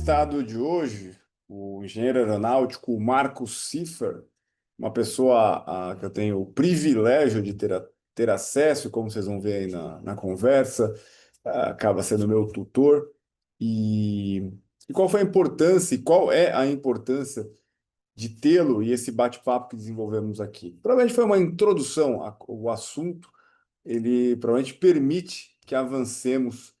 entrevistado de hoje, o engenheiro aeronáutico Marcos Siffer, uma pessoa que eu tenho o privilégio de ter acesso, como vocês vão ver aí na conversa, acaba sendo meu tutor. E, e qual foi a importância e qual é a importância de tê-lo e esse bate-papo que desenvolvemos aqui? Provavelmente foi uma introdução ao assunto, ele provavelmente permite que avancemos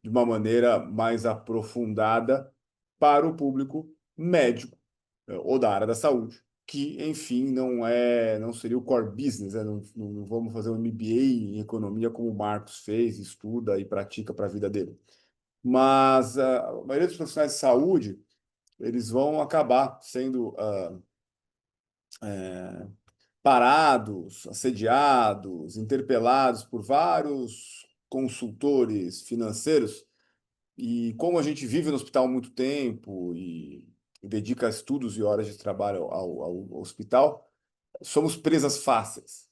de uma maneira mais aprofundada para o público médico ou da área da saúde, que, enfim, não seria o core business, né? Não vamos fazer um MBA em economia como o Marcos fez, estuda e pratica para a vida dele. Mas a maioria dos profissionais de saúde, eles vão acabar sendo parados, assediados, interpelados por vários consultores financeiros. E como a gente vive no hospital há muito tempo e dedica estudos e horas de trabalho ao hospital, somos presas fáceis.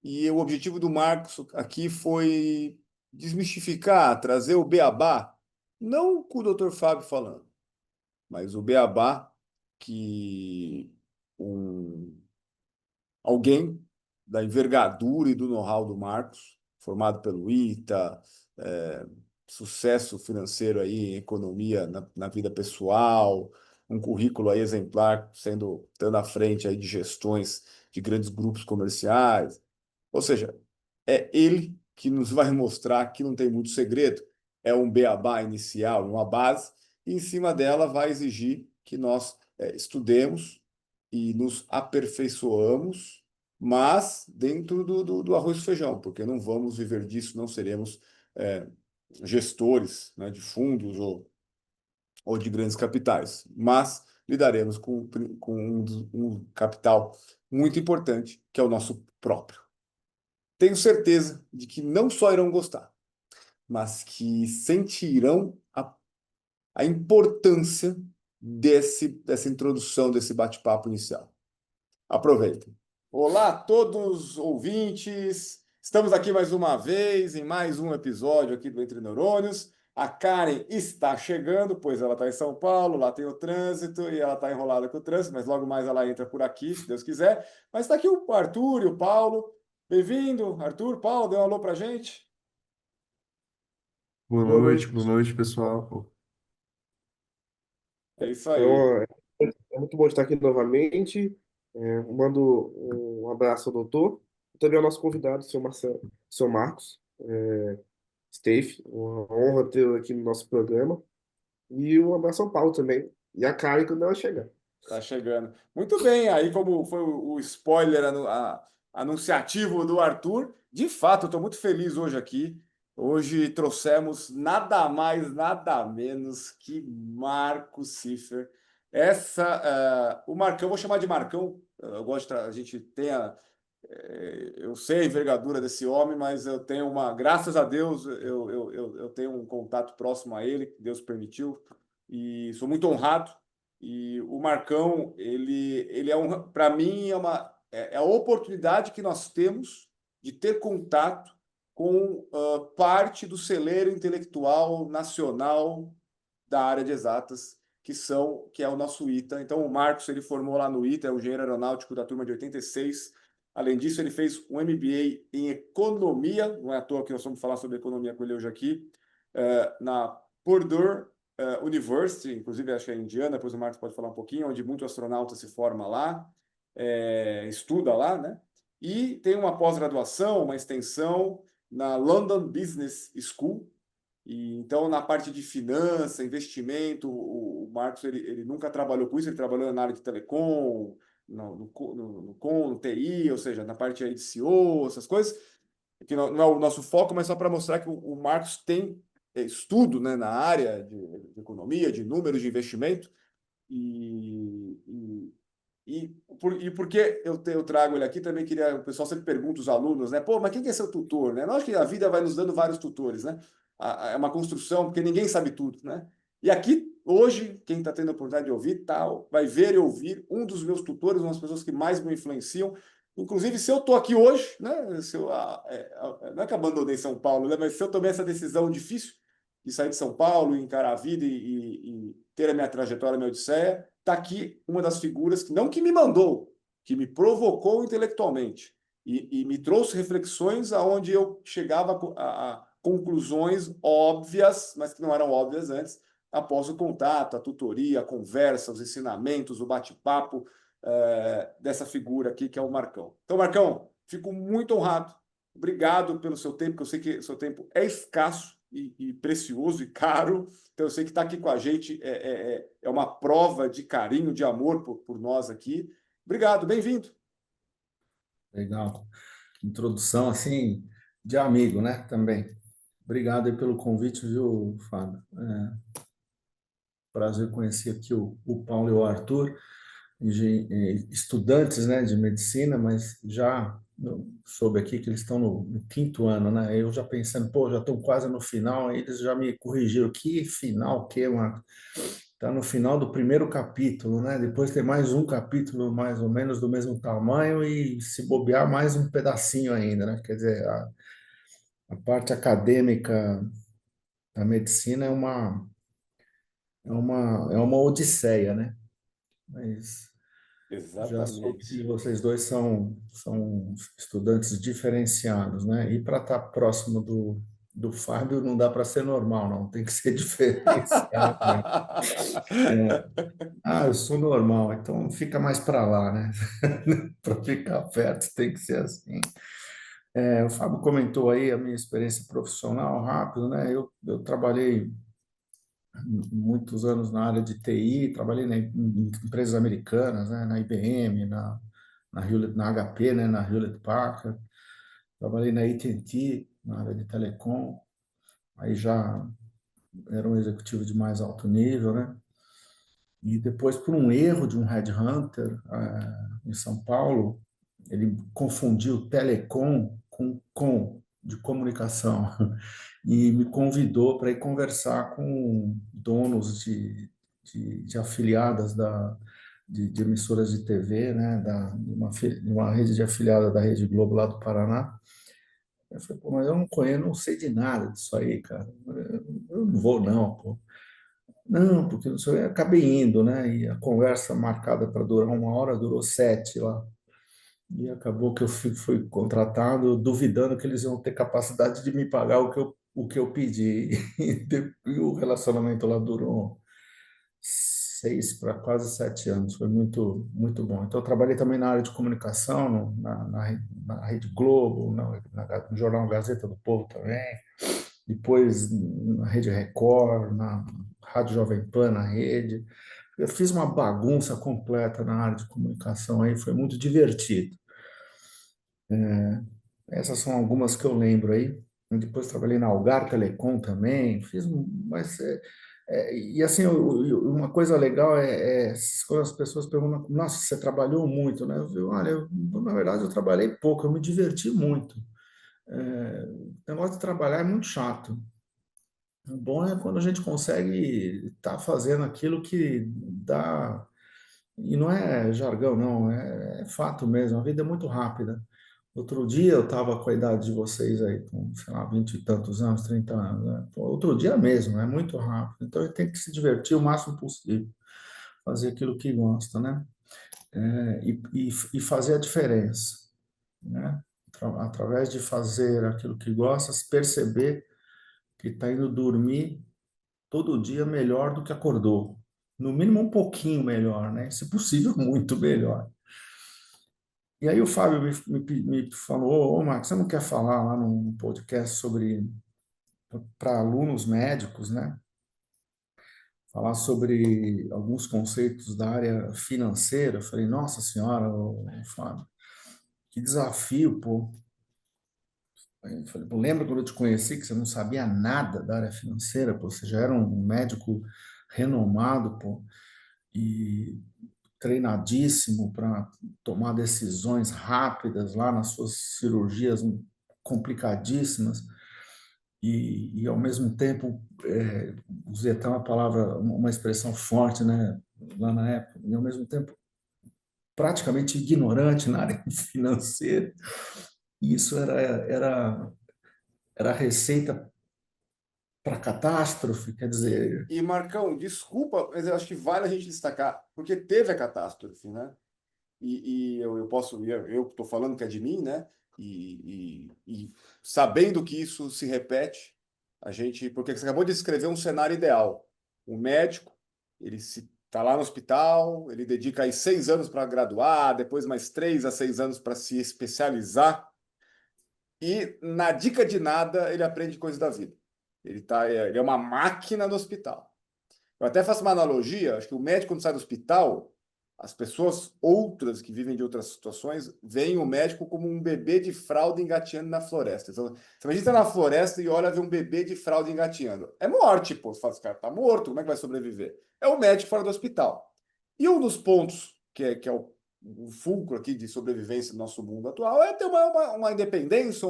E o objetivo do Marcos aqui foi desmistificar, trazer o beabá, não com o Dr. Fábio falando, mas o beabá que um alguém da envergadura e do know-how do Marcos, formado pelo ITA, é, sucesso financeiro aí em economia na vida pessoal, um currículo aí exemplar, estando à frente aí de gestões de grandes grupos comerciais. Ou seja, é ele que nos vai mostrar que não tem muito segredo, é um beabá inicial, uma base, e em cima dela vai exigir que nós estudemos e nos aperfeiçoamos, mas dentro do arroz e feijão, porque não vamos viver disso, não seremos é, gestores, né, de fundos ou de grandes capitais, mas lidaremos com um capital muito importante, que é o nosso próprio. Tenho certeza de que não só irão gostar, mas que sentirão a importância dessa introdução, desse bate-papo inicial. Aproveitem. Olá a todos os ouvintes. Estamos aqui mais uma vez em mais um episódio aqui do Entre Neurônios. A Karen está chegando, pois ela está em São Paulo, lá tem o trânsito e ela está enrolada com o trânsito, mas logo mais ela entra por aqui, se Deus quiser. Mas está aqui o Arthur e o Paulo. Bem-vindo, Arthur. Paulo, dê um alô para gente. Boa noite, pessoal. É isso aí. Então, é muito bom estar aqui novamente. Mando um abraço ao doutor, e também ao nosso convidado, o senhor Marcelo, o senhor Marcos, Steiff. Uma honra tê-lo aqui no nosso programa. E um abraço ao Paulo também. E a Karen quando ela chegar. Tá chegando. Muito bem, aí como foi o spoiler anunciativo do Arthur, de fato, eu estou muito feliz hoje aqui. Hoje trouxemos nada mais, nada menos que Marco Ciffer. O Marcão, eu vou chamar de Marcão, eu gosto, a gente tem eu sei a envergadura desse homem, mas eu tenho graças a Deus, eu tenho um contato próximo a ele, que Deus permitiu, e sou muito honrado. E o Marcão, ele para mim, é a oportunidade que nós temos de ter contato com parte do celeiro intelectual nacional da área de exatas, que é o nosso ITA. Então, o Marcos, ele formou lá no ITA, é o engenheiro aeronáutico da turma de 86. Além disso, ele fez um MBA em economia, não é à toa que nós vamos falar sobre economia com ele hoje aqui, na Purdue University, inclusive acho que é indiana, depois o Marcos pode falar um pouquinho, onde muito astronauta se forma lá, estuda lá, né? E tem uma pós-graduação, uma extensão na London Business School. E então, na parte de finança, investimento, o Marcos ele nunca trabalhou com isso, ele trabalhou na área de telecom, no TI, ou seja, na parte aí de CEO, essas coisas, que não é o nosso foco, mas só para mostrar que o Marcos tem estudo, né, na área de economia, de números de investimento, e, e, e por que eu trago ele aqui, também queria, o pessoal sempre pergunta os alunos, né, pô, mas quem que é seu tutor, né? Nós que a vida vai nos dando vários tutores, né? É uma construção, porque ninguém sabe tudo, né? E aqui, hoje, quem está tendo a oportunidade de ouvir, vai ver e ouvir um dos meus tutores, uma das pessoas que mais me influenciam. Inclusive, se eu estou aqui hoje, né? Não é que abandonei São Paulo, né? Mas se eu tomei essa decisão difícil, de sair de São Paulo, encarar a vida e ter a minha trajetória, a minha odisseia, está aqui uma das figuras que não que me mandou, que me provocou intelectualmente e me trouxe reflexões aonde eu chegava a conclusões óbvias, mas que não eram óbvias antes, após o contato, a tutoria, a conversa, os ensinamentos, o bate-papo dessa figura aqui, que é o Marcão. Então, Marcão, fico muito honrado. Obrigado pelo seu tempo, que eu sei que o seu tempo é escasso e precioso e caro. Então, eu sei que estar aqui com a gente é uma prova de carinho, de amor por nós aqui. Obrigado, bem-vindo. Legal. Introdução, assim, de amigo, né? Também. Obrigado aí pelo convite, viu, Fábio? Prazer conhecer aqui o Paulo e o Arthur, estudantes, né, de medicina, mas já soube aqui que eles estão no quinto ano, né? Eu já pensando, pô, já estão quase no final, aí eles já me corrigiram. Que final, o quê, Marcos? Está no final do primeiro capítulo, né? Depois tem mais um capítulo mais ou menos do mesmo tamanho e se bobear mais um pedacinho ainda, né? Quer dizer, a parte acadêmica da medicina é uma odisseia, né? Mas já soube que Exatamente. vocês dois são estudantes diferenciados, né? E para estar próximo do Fábio não dá para ser normal, não, tem que ser diferenciado, né? Eu sou normal, então fica mais para lá, né? Para ficar perto tem que ser assim. O Fábio comentou aí a minha experiência profissional rápido, né? Eu trabalhei muitos anos na área de TI, trabalhei em empresas americanas, né? Na IBM, na HP, né? Na Hewlett Packard, trabalhei na AT&T, na área de telecom, aí já era um executivo de mais alto nível, né? E depois, por um erro de um headhunter em São Paulo, ele confundiu telecom com de comunicação e me convidou para ir conversar com donos de afiliadas de emissoras de TV, né, de uma rede de afiliada da Rede Globo lá do Paraná. Eu falei, pô, mas eu não conheço, não sei de nada disso aí, cara. Eu não vou, não, pô. Não, porque não sei, eu acabei indo, né? E a conversa marcada para durar 1 hora durou 7 lá. E acabou que eu fui contratado, duvidando que eles iam ter capacidade de me pagar o que eu pedi. E o relacionamento lá durou 6 para quase 7 anos. Foi muito, muito bom. Então, eu trabalhei também na área de comunicação, na Rede Globo, no Jornal Gazeta do Povo também. Depois na Rede Record, na Rádio Jovem Pan, na Rede. Eu fiz uma bagunça completa na área de comunicação aí, foi muito divertido. Essas são algumas que eu lembro aí. Eu depois trabalhei na Algar Telecom também, mas e assim, uma coisa legal é quando as pessoas perguntam, nossa, você trabalhou muito, né? Olha, na verdade eu trabalhei pouco, eu me diverti muito. O negócio de trabalhar é muito chato. O bom é quando a gente consegue estar fazendo aquilo que dá. E não é jargão, não, é fato mesmo. A vida é muito rápida. Outro dia eu estava com a idade de vocês aí, com, sei lá, 20 e tantos anos, 30 anos, né? Pô, outro dia mesmo, é muito rápido. Então a gente tem que se divertir o máximo possível, fazer aquilo que gosta, né? E fazer a diferença, né? Através de fazer aquilo que gosta, se perceber que está indo dormir todo dia melhor do que acordou. No mínimo um pouquinho melhor, né? Se possível, muito melhor. E aí o Fábio me falou, ô Marcos, você não quer falar lá num podcast sobre para alunos médicos, né? Falar sobre alguns conceitos da área financeira. Eu falei, nossa senhora, Fábio, que desafio, pô. Aí eu falei, pô, lembra quando eu te conheci que você não sabia nada da área financeira, pô? Você já era um médico renomado, pô, e treinadíssimo para tomar decisões rápidas lá nas suas cirurgias complicadíssimas e ao mesmo tempo usei até uma palavra, uma expressão forte, né, lá na época, e ao mesmo tempo praticamente ignorante na área financeira. E isso era a receita para catástrofe, quer dizer, E Marcão, desculpa, mas eu acho que vale a gente destacar, porque teve a catástrofe, né? E eu posso, eu estou falando que é de mim, né? E sabendo que isso se repete, a gente, porque você acabou de descrever um cenário ideal. O médico, ele se está lá no hospital, ele dedica aí 6 anos para graduar, depois mais 3 a 6 anos para se especializar, e na dica de nada ele aprende coisas da vida. Ele é uma máquina no hospital. Eu até faço uma analogia, acho que o médico, quando sai do hospital, as pessoas outras que vivem de outras situações veem o médico como um bebê de fralda engateando na floresta. Então, você imagina estar na floresta e olha ver um bebê de fralda engateando. É morte, pô. Você fala, esse cara tá morto, como é que vai sobreviver? É o médico fora do hospital. E um dos pontos que é o fulcro aqui de sobrevivência do nosso mundo atual é ter uma independência,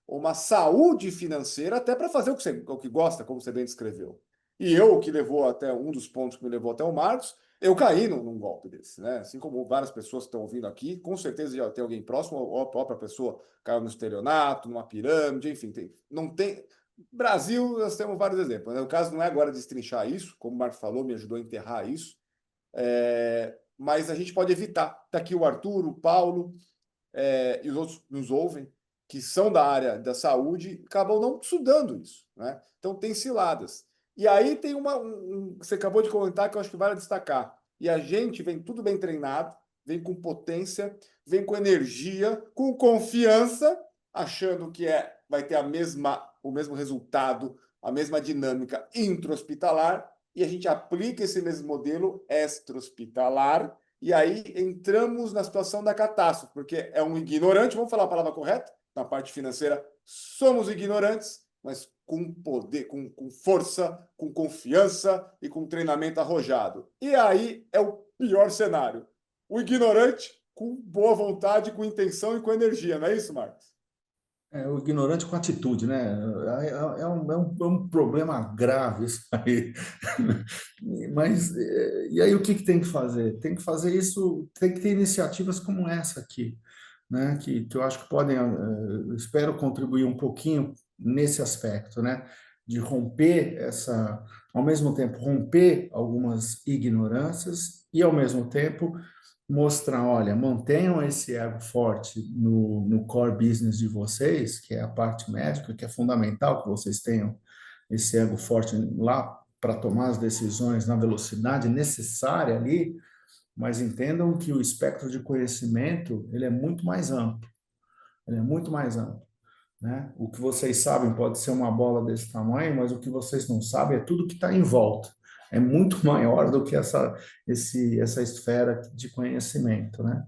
uma saúde financeira até para fazer o que gosta, como você bem descreveu. E eu, que levou até um dos pontos que me levou até o Marcos, eu caí num golpe desse, né? Assim como várias pessoas que estão ouvindo aqui, com certeza já tem alguém próximo, ou a própria pessoa caiu no estelionato, numa pirâmide, enfim, não tem. Brasil, nós temos vários exemplos, né? O caso não é agora destrinchar isso, como o Marcos falou, me ajudou a enterrar isso, mas a gente pode evitar. Está aqui o Arthur, o Paulo, e os outros nos ouvem, que são da área da saúde, acabam não estudando isso, né? Então tem ciladas. E aí tem você acabou de comentar que eu acho que vale destacar. E a gente vem tudo bem treinado, vem com potência, vem com energia, com confiança, achando que vai ter o mesmo resultado, a mesma dinâmica intra-hospitalar, e a gente aplica esse mesmo modelo extra-hospitalar e aí entramos na situação da catástrofe, porque é um ignorante, vamos falar a palavra correta? Na parte financeira, somos ignorantes, mas com poder, com força, com confiança e com treinamento arrojado. E aí é o pior cenário. O ignorante com boa vontade, com intenção e com energia, não é isso, Marcos? é o ignorante com atitude, né? É um problema grave isso aí. Mas, e aí o que tem que fazer? Tem que fazer isso, tem que ter iniciativas como essa aqui, né? Que eu acho que podem, espero contribuir um pouquinho nesse aspecto, né? De romper ao mesmo tempo, romper algumas ignorâncias e, ao mesmo tempo, mostrar, olha, mantenham esse ego forte no core business de vocês, que é a parte médica, que é fundamental que vocês tenham esse ego forte lá para tomar as decisões na velocidade necessária ali, mas entendam que o espectro de conhecimento, ele é muito mais amplo, ele é muito mais amplo, né? O que vocês sabem pode ser uma bola desse tamanho, mas o que vocês não sabem é tudo que está em volta. É muito maior do que essa esfera de conhecimento, né?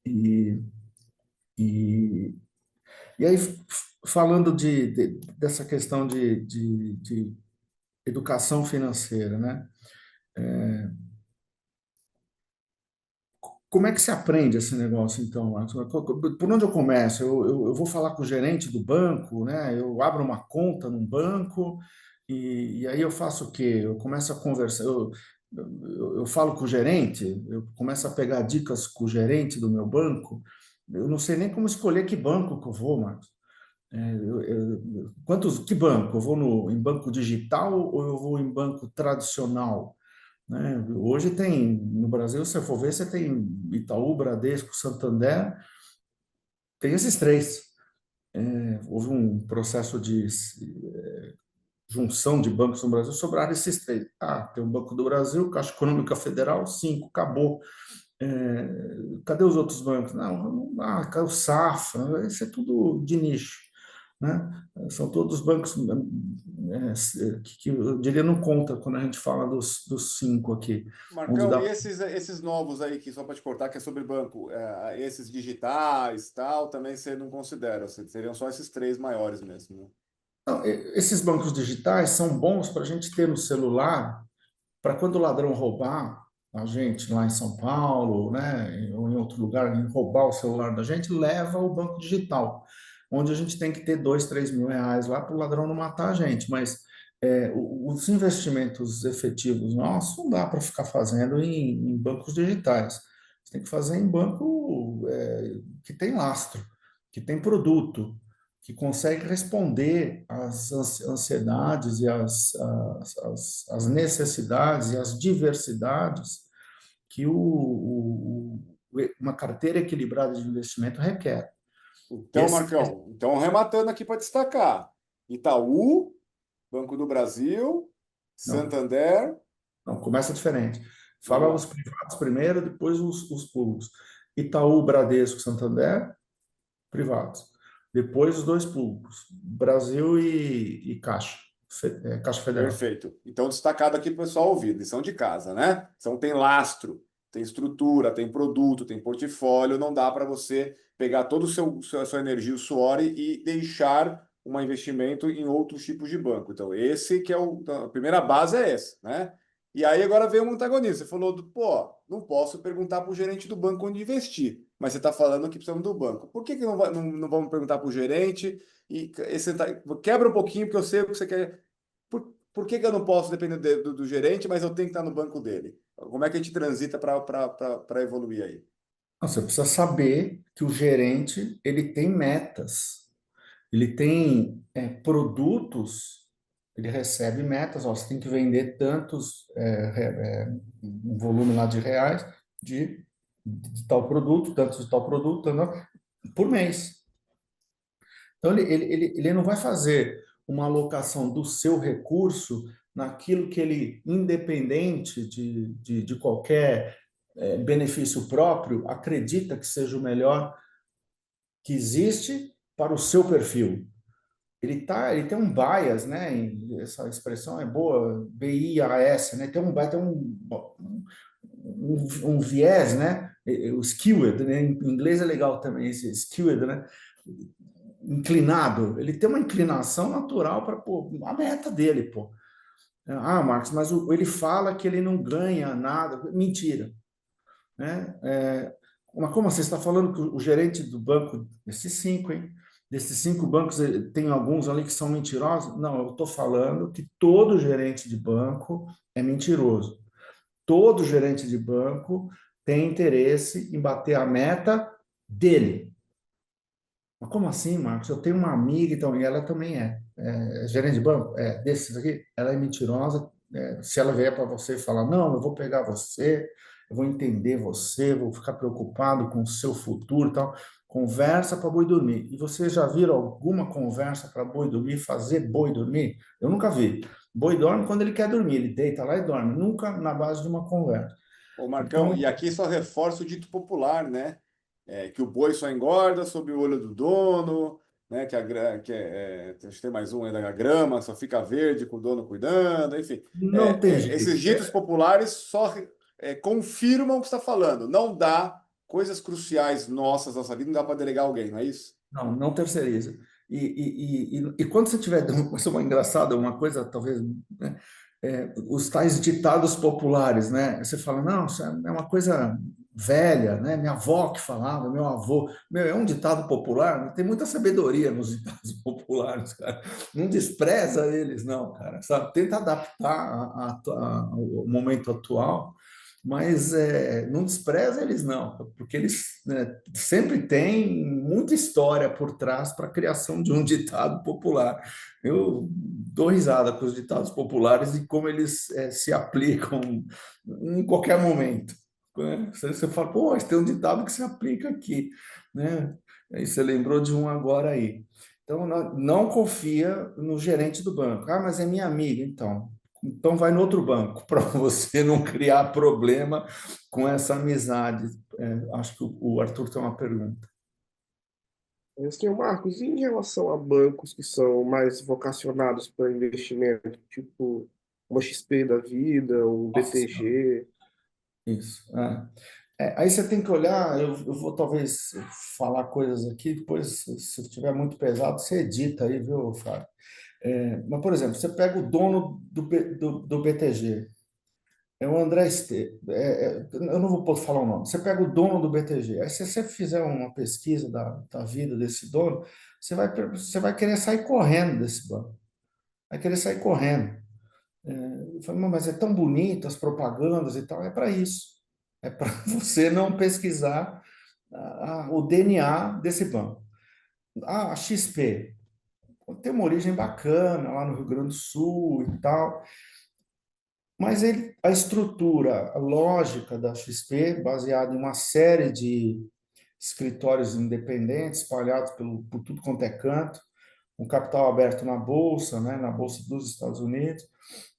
E, e, e aí, falando dessa questão de educação financeira, né? Como é que se aprende esse negócio, então, Marcos? Por onde eu começo? Eu vou falar com o gerente do banco, né? Eu abro uma conta num banco e aí eu faço o quê? Eu começo a conversar, eu falo com o gerente, eu começo a pegar dicas com o gerente do meu banco. Eu não sei nem como escolher que banco que eu vou, Marcos. Que banco? Eu vou em banco digital ou eu vou em banco tradicional? Né? Hoje tem, no Brasil, se você for ver, você tem Itaú, Bradesco, Santander, tem esses três. Houve um processo de junção de bancos no Brasil, sobraram esses três. Ah, tem o Banco do Brasil, Caixa Econômica Federal, cinco, acabou. Cadê os outros bancos? Não, cadê o Safra? Isso é tudo de nicho, né? São todos bancos que eu diria não conta quando a gente fala dos cinco aqui, onde Marcão, e dá. esses novos aí, que só para te cortar, que é sobre banco, esses digitais, tal, também você não considera, seriam só esses três maiores mesmo, né? Não, esses bancos digitais são bons para a gente ter no celular, para quando o ladrão roubar a gente lá em São Paulo, né, ou em outro lugar, roubar o celular da gente, leva o banco digital, onde a gente tem que ter 2, 3 mil reais lá para o ladrão não matar a gente. Mas os investimentos efetivos nossos não dá para ficar fazendo em bancos digitais. Você tem que fazer em banco que tem lastro, que tem produto, que consegue responder às ansiedades e às necessidades e às diversidades que uma carteira equilibrada de investimento requer. E Então, Marcão, então rematando aqui para destacar: Itaú, Banco do Brasil, não, Santander. não, começa diferente. Vamos Fala lá. os privados primeiro, depois os públicos. Itaú, Bradesco, Santander, privados. Depois os dois públicos, Brasil e Caixa, Caixa Federal. Perfeito. Então, destacado aqui para o pessoal ouvir, lição de casa, né? Então, tem lastro, tem estrutura, tem produto, tem portfólio. Não dá para você pegar todo a sua energia, o suor e deixar um investimento em outros tipos de banco. Então, esse que é a primeira base é essa, né? E aí agora veio um antagonista. Você falou, pô, não posso perguntar para o gerente do banco onde investir, mas você está falando que precisamos do banco. Por que não, não vamos perguntar para o gerente? E esse quebra um pouquinho, porque eu sei o que você quer. Por que que eu não posso depender do gerente, mas eu tenho que estar no banco dele? Como é que a gente transita para evoluir aí? Não, você precisa saber que o gerente ele tem metas, ele tem produtos, ele recebe metas, ó, você tem que vender tantos, um volume lá de reais de tal produto, tantos de tal produto, por mês. Então, ele não vai fazer uma alocação do seu recurso naquilo que ele, independente de qualquer benefício próprio, acredita que seja o melhor que existe para o seu perfil. Ele tem um bias, né? Essa expressão é boa, BIAS, né? Um viés, né? O skewed, né? Em inglês é legal também esse skewed, né? Inclinado. Ele tem uma inclinação natural para a meta dele, pô. Ah, Marcos, mas ele fala que ele não ganha nada. Mentira, né? Mas como você está falando que o gerente do banco, desses cinco, hein? Desses cinco bancos, tem alguns ali que são mentirosos? Não, eu estou falando que todo gerente de banco é mentiroso. Todo gerente de banco tem interesse em bater a meta dele. Mas como assim, Marcos? Eu tenho uma amiga, então, e ela também é gerente de banco, desses aqui, ela é mentirosa. Se ela vier para você e falar, não, eu vou pegar você, eu vou entender você, vou ficar preocupado com o seu futuro e tal. Conversa para boi dormir. E vocês já viram alguma conversa para boi dormir, fazer boi dormir? Eu nunca vi. Boi dorme quando ele quer dormir, ele deita lá e dorme, nunca na base de uma conversa. Ô, Marcão, Então, e aqui só reforça o dito popular, né? Que o boi só engorda sob o olho do dono, né? Acho que tem mais um aí da grama, só fica verde com o dono cuidando, enfim. não tem Esses jeito. ditos populares só confirmam o que você está falando. Não dá coisas cruciais nossa vida, não dá para delegar alguém, não é isso? Não, não terceiriza. E quando você tiver, isso é uma engraçada, uma coisa talvez, né, os tais ditados populares, né? Você fala, não, isso é uma coisa velha, né? Minha avó que falava, meu avô, meu, é um ditado popular, tem muita sabedoria nos ditados populares, cara. Não despreza eles, não, cara. Sabe? Tenta adaptar ao momento atual, mas não despreza eles não, porque eles, né, sempre têm muita história por trás para a criação de um ditado popular. Eu dou risada com os ditados populares e como eles se aplicam em qualquer momento. Né? Você fala, pô, mas tem um ditado que se aplica aqui, né? Aí você lembrou de um agora aí. Então, não confia no gerente do banco. Ah, mas é minha amiga. Então vai no outro banco, para você não criar problema com essa amizade. Acho que o Arthur tem uma pergunta. Senhor Marcos, e em relação a bancos que são mais vocacionados para investimento, tipo uma XP da vida, um Nossa Senhora. BTG? Isso. Aí você tem que olhar, eu vou talvez falar coisas aqui, depois, se estiver muito pesado, você edita aí, viu, Fábio? Mas, por exemplo, você pega o dono do BTG, é o André eu não vou poder falar o nome. Você pega o dono do BTG. Aí, se você fizer uma pesquisa da vida desse dono, você vai querer sair correndo desse banco. Vai querer sair correndo. Eu falei, mas é tão bonito as propagandas e tal. É para isso. É para você não pesquisar o DNA desse banco. a XP tem uma origem bacana lá no Rio Grande do Sul e tal, mas a estrutura, a lógica da XP, baseada em uma série de escritórios independentes espalhados por tudo quanto é canto, um capital aberto na bolsa, né, na bolsa dos Estados Unidos.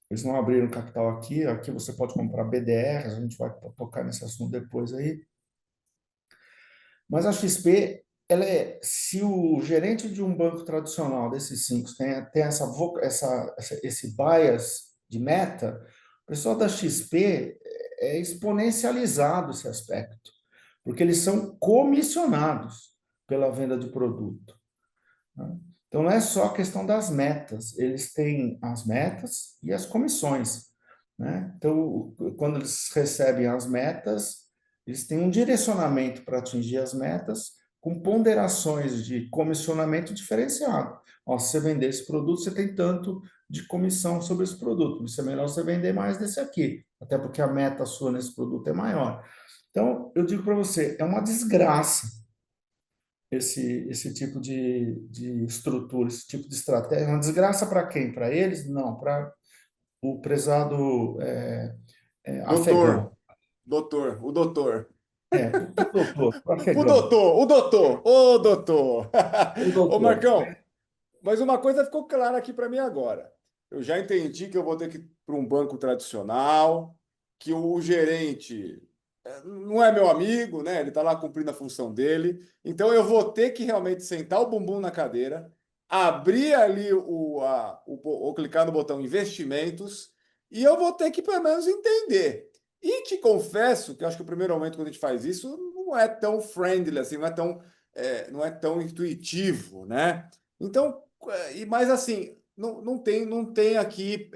Eles não abriram capital aqui. Aqui você pode comprar BDRs, a gente vai tocar nesse assunto depois aí. Mas a XP, se o gerente de um banco tradicional desses cinco tem esse bias de meta, o pessoal da XP é exponencializado esse aspecto, porque eles são comissionados pela venda de produto, né? Então, não é só a questão das metas, eles têm as metas e as comissões, né? Então, quando eles recebem as metas, eles têm um direcionamento para atingir as metas, com ponderações de comissionamento diferenciado. Ó, se você vender esse produto, você tem tanto de comissão sobre esse produto. Isso é melhor você vender mais desse aqui, até porque a meta sua nesse produto é maior. Então, eu digo para você, é uma desgraça esse tipo de estrutura, esse tipo de estratégia. Uma desgraça para quem? Para eles? Não, para o prezado Doutor, afegão. o doutor. Para o doutor, para o afegão. O doutor, o doutor. O Ô doutor. Marcão, mas uma coisa ficou clara aqui para mim agora. Eu já entendi que eu vou ter que ir para um banco tradicional, que o gerente não é meu amigo, né? Ele está lá cumprindo a função dele. Então eu vou ter que realmente sentar o bumbum na cadeira, abrir ali ou clicar no botão investimentos, e eu vou ter que pelo menos entender. E te confesso que eu acho que o primeiro momento quando a gente faz isso não é tão friendly assim, não é tão intuitivo, né? Então, mas assim, não tem aqui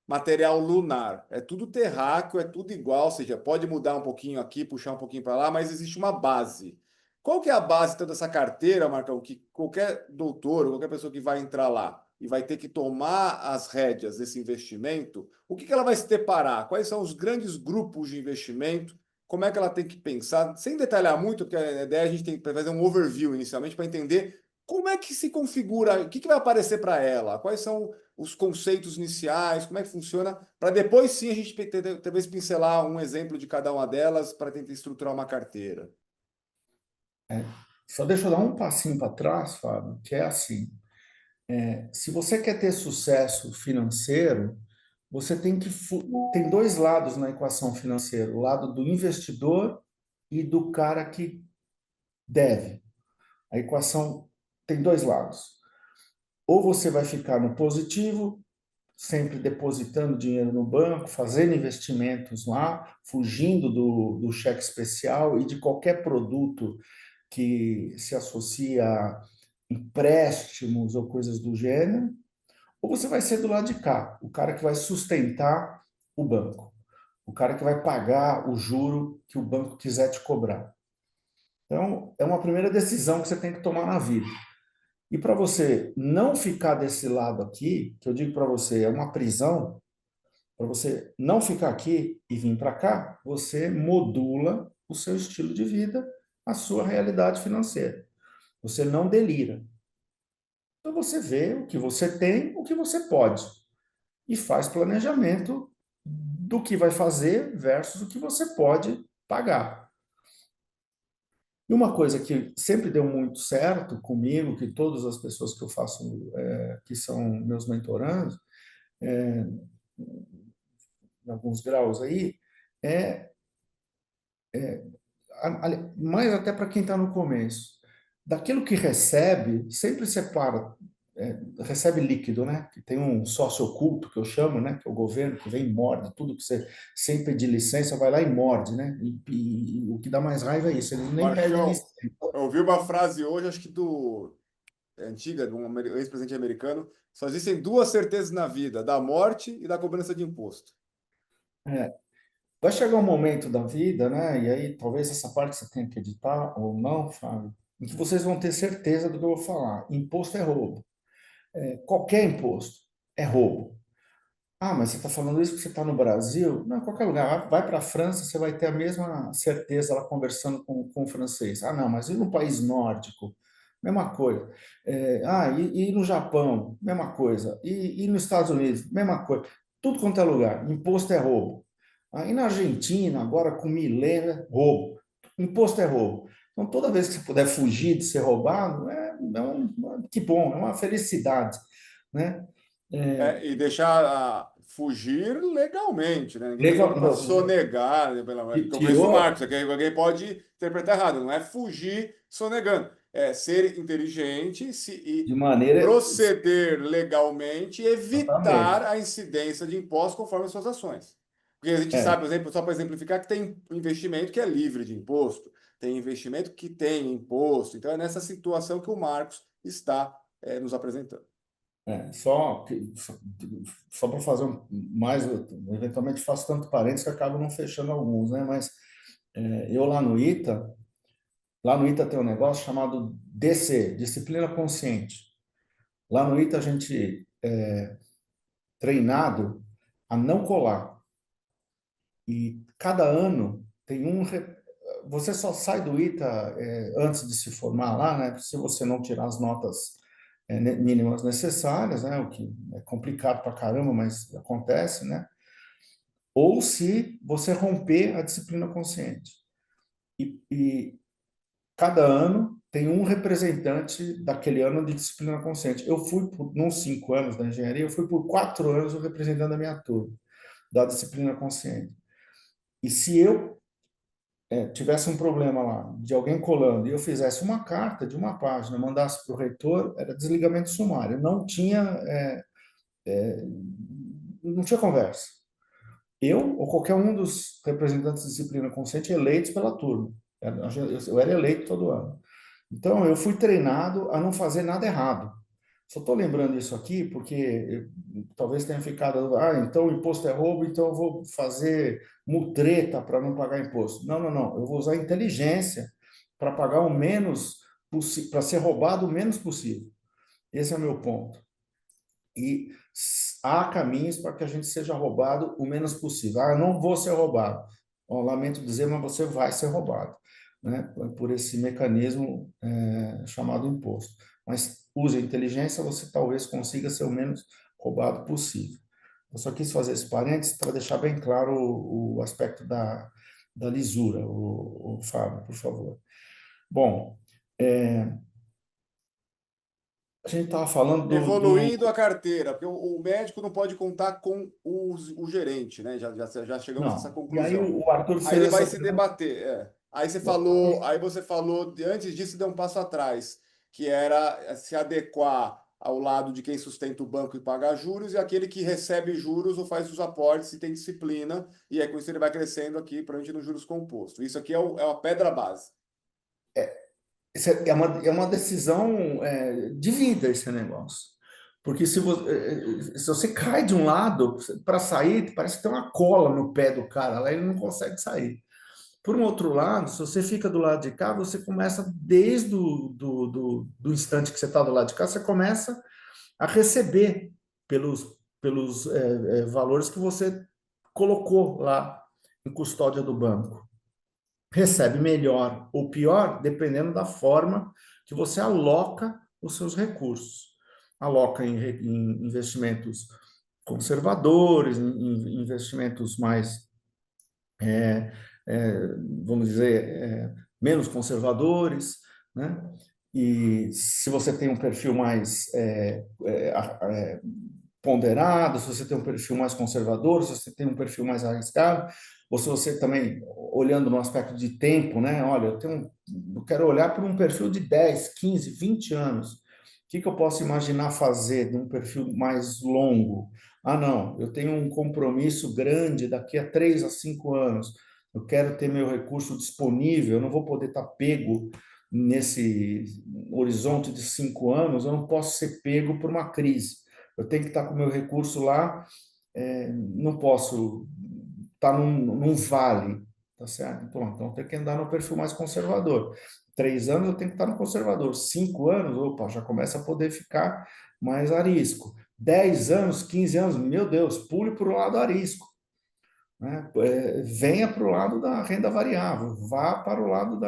material lunar. É tudo terráqueo, é tudo igual, ou seja, pode mudar um pouquinho aqui, puxar um pouquinho para lá, mas existe uma base. Qual que é a base então, dessa carteira, Marcão, que qualquer doutor, ou qualquer pessoa que vai entrar lá e vai ter que tomar as rédeas desse investimento, o que que ela vai se deparar? Quais são os grandes grupos de investimento? Como é que ela tem que pensar? Sem detalhar muito, porque a ideia é a gente tem que fazer um overview inicialmente para entender como é que se configura, o que que vai aparecer para ela, quais são os conceitos iniciais, como é que funciona, para depois sim a gente talvez pincelar um exemplo de cada uma delas para tentar estruturar uma carteira. Só deixa eu dar um passinho para trás, Fábio, que é assim, se você quer ter sucesso financeiro, você tem dois lados na equação financeira, o lado do investidor e do cara que deve. A equação tem dois lados. Ou você vai ficar no positivo, sempre depositando dinheiro no banco, fazendo investimentos lá, fugindo do cheque especial e de qualquer produto que se associa a empréstimos ou coisas do gênero, ou você vai ser do lado de cá, o cara que vai sustentar o banco, o cara que vai pagar o juro que o banco quiser te cobrar. Então, é uma primeira decisão que você tem que tomar na vida. E para você não ficar desse lado aqui, que eu digo para você, é uma prisão, para você não ficar aqui e vir para cá, você modula o seu estilo de vida, a sua realidade financeira. Você não delira. Então você vê o que você tem, o que você pode e faz planejamento do que vai fazer versus o que você pode pagar. E uma coisa que sempre deu muito certo comigo, que todas as pessoas que eu faço, que são meus mentorandos, é, em alguns graus aí, é, mais até para quem está no começo, daquilo que recebe, sempre separa, recebe líquido, né? Que tem um sócio oculto, que eu chamo, né? Que é o governo, que vem e morde, tudo que você, sem pedir licença, vai lá e morde, né? E o que dá mais raiva é isso, eles nem pedem licença. Marcão, eu ouvi uma frase hoje, acho que antiga, de um ex-presidente americano, só existem duas certezas na vida, da morte e da cobrança de imposto. É, vai chegar um momento da vida, né? E aí talvez essa parte você tenha que editar ou não, Fábio, em que vocês vão ter certeza do que eu vou falar. Imposto é roubo. Qualquer imposto é roubo. Ah, mas você está falando isso porque você está no Brasil? Não, em qualquer lugar. Vai para a França, você vai ter a mesma certeza lá conversando com o francês. Ah, não, mas e no país nórdico? mesma coisa. E no Japão, mesma coisa. E nos Estados Unidos, mesma coisa. Tudo quanto é lugar, imposto é roubo. Aí na Argentina, agora com Milena, roubo. Imposto é roubo. Então, toda vez que você puder fugir de ser roubado, que bom, é uma felicidade, né? É, E deixar fugir legalmente, né? Ninguém está legal, falando para sonegar, né? Como disse o tirou Marcos, aqui alguém pode interpretar errado, não é fugir sonegando, é ser inteligente de e maneira proceder legalmente e evitar exatamente. a incidência de impostos conforme as suas ações. Porque a gente É, sabe, por exemplo, só para exemplificar, que tem investimento que é livre de imposto, tem investimento que tem imposto. Então é nessa situação que o Marcos está, nos apresentando. só para fazer mais, eventualmente faço tanto parênteses que acabo não fechando alguns, né? Mas eu lá no ITA tem um negócio chamado DC, Disciplina Consciente. Lá no ITA a gente é treinado a não colar. E cada ano tem você só sai do ITA antes de se formar lá, né? Se você não tirar as notas mínimas necessárias, né? O que é complicado pra caramba, mas acontece, né? Ou se você romper a disciplina consciente. E cada ano tem um representante daquele ano de disciplina consciente. Eu fui nos 5 anos da engenharia, eu fui por 4 anos o representante da minha turma, da disciplina consciente. E se eu tivesse um problema lá, de alguém colando, e eu fizesse uma carta de uma página, mandasse para o reitor, era desligamento sumário. Não tinha conversa. Eu ou qualquer um dos representantes de disciplina consciente eleitos pela turma. Eu era eleito todo ano. Então, eu fui treinado a não fazer nada errado. Só estou lembrando isso aqui porque talvez tenha ficado, então o imposto é roubo, então eu vou fazer mutreta para não pagar imposto. Não, não, não. Eu vou usar inteligência para pagar o menos possível, para ser roubado o menos possível. Esse é o meu ponto. E há caminhos para que a gente seja roubado o menos possível. Eu não vou ser roubado. Bom, lamento dizer, mas você vai ser roubado, né? Por esse mecanismo chamado imposto. Mas use a inteligência, você talvez consiga ser o menos roubado possível. Eu só quis fazer esse parênteses para deixar bem claro o aspecto da lisura, o Fábio, por favor. Bom, a gente estava falando Evoluindo a carteira, porque o médico não pode contar com o gerente, né? Já chegamos a essa Não. E aí conclusão. o Arthur Aí fez ele vai essa se pergunta. debater. Aí você falou, antes disso, deu um passo atrás, que era se adequar ao lado de quem sustenta o banco e paga juros, e aquele que recebe juros ou faz os aportes e tem disciplina, e é com isso ele vai crescendo aqui para a gente nos juros compostos. Isso aqui é a pedra base. Isso é uma decisão de vida, esse negócio. Porque se você cai de um lado, para sair, parece que tem uma cola no pé do cara, lá ele não consegue sair. Por um outro lado, se você fica do lado de cá, você começa desde do instante que você está do lado de cá, você começa a receber pelos valores que você colocou lá em custódia do banco. Recebe melhor ou pior, dependendo da forma que você aloca os seus recursos. Aloca em investimentos conservadores, em investimentos mais, é, vamos dizer, menos conservadores, né? E se você tem um perfil mais ponderado, se você tem um perfil mais conservador, se você tem um perfil mais arriscado, ou se você também, olhando no aspecto de tempo, né? Olha, eu quero olhar para um perfil de 10, 15, 20 anos. O que eu posso imaginar fazer de um perfil mais longo? Não, eu tenho um compromisso grande daqui a 3 a 5 anos. Eu quero ter meu recurso disponível, eu não vou poder estar pego nesse horizonte de 5 anos, eu não posso ser pego por uma crise. Eu tenho que estar com o meu recurso lá, não posso estar num vale, tá certo? Então tem que andar no perfil mais conservador. 3 anos eu tenho que estar no conservador. 5 anos, opa, já começa a poder ficar mais a risco. 10 anos, 15 anos, meu Deus, pule para o lado a risco, né? Venha para o lado da renda variável, vá para o lado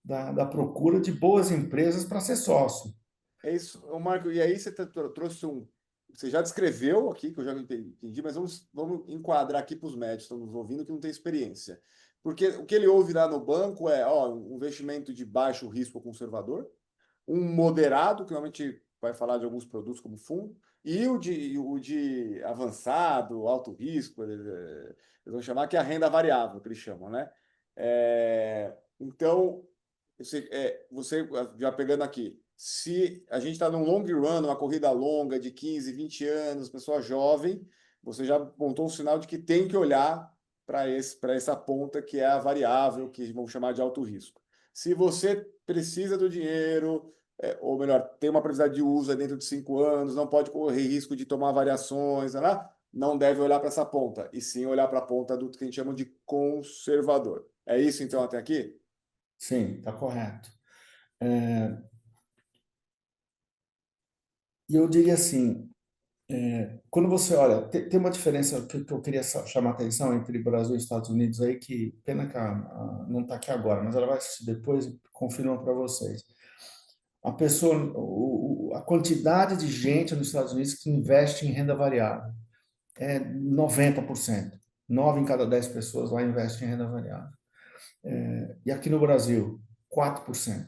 da procura de boas empresas para ser sócio. É isso, ô Marco, e aí você trouxe um. Você já descreveu aqui, que eu já entendi, mas vamos enquadrar aqui para os médicos que estão nos ouvindo que não tem experiência. Porque o que ele ouve lá no banco é ó, um investimento de baixo risco conservador, um moderado, que normalmente vai falar de alguns produtos como fundo, e o de avançado, alto risco, eles vão chamar que é a renda variável, que eles chamam, né? Então, você já pegando aqui, se a gente está num long run, uma corrida longa de 15, 20 anos, pessoa jovem, você já montou um sinal de que tem que olhar para essa ponta que é a variável, que vamos chamar de alto risco. Se você precisa do dinheiro, ou melhor, tem uma previsão de uso dentro de 5 anos, não pode correr risco de tomar variações, né? Não deve olhar para essa ponta, e sim olhar para a ponta do que a gente chama de conservador. É isso então até aqui? Sim, está correto. E eu diria assim, quando você olha, tem uma diferença que eu queria chamar a atenção entre Brasil e Estados Unidos aí, que pena que não está aqui agora, mas ela vai assistir depois e confirma para vocês. A pessoa, a quantidade de gente nos Estados Unidos que investe em renda variável é 90%. 9 em cada 10 pessoas lá investem em renda variável. E aqui no Brasil, 4%.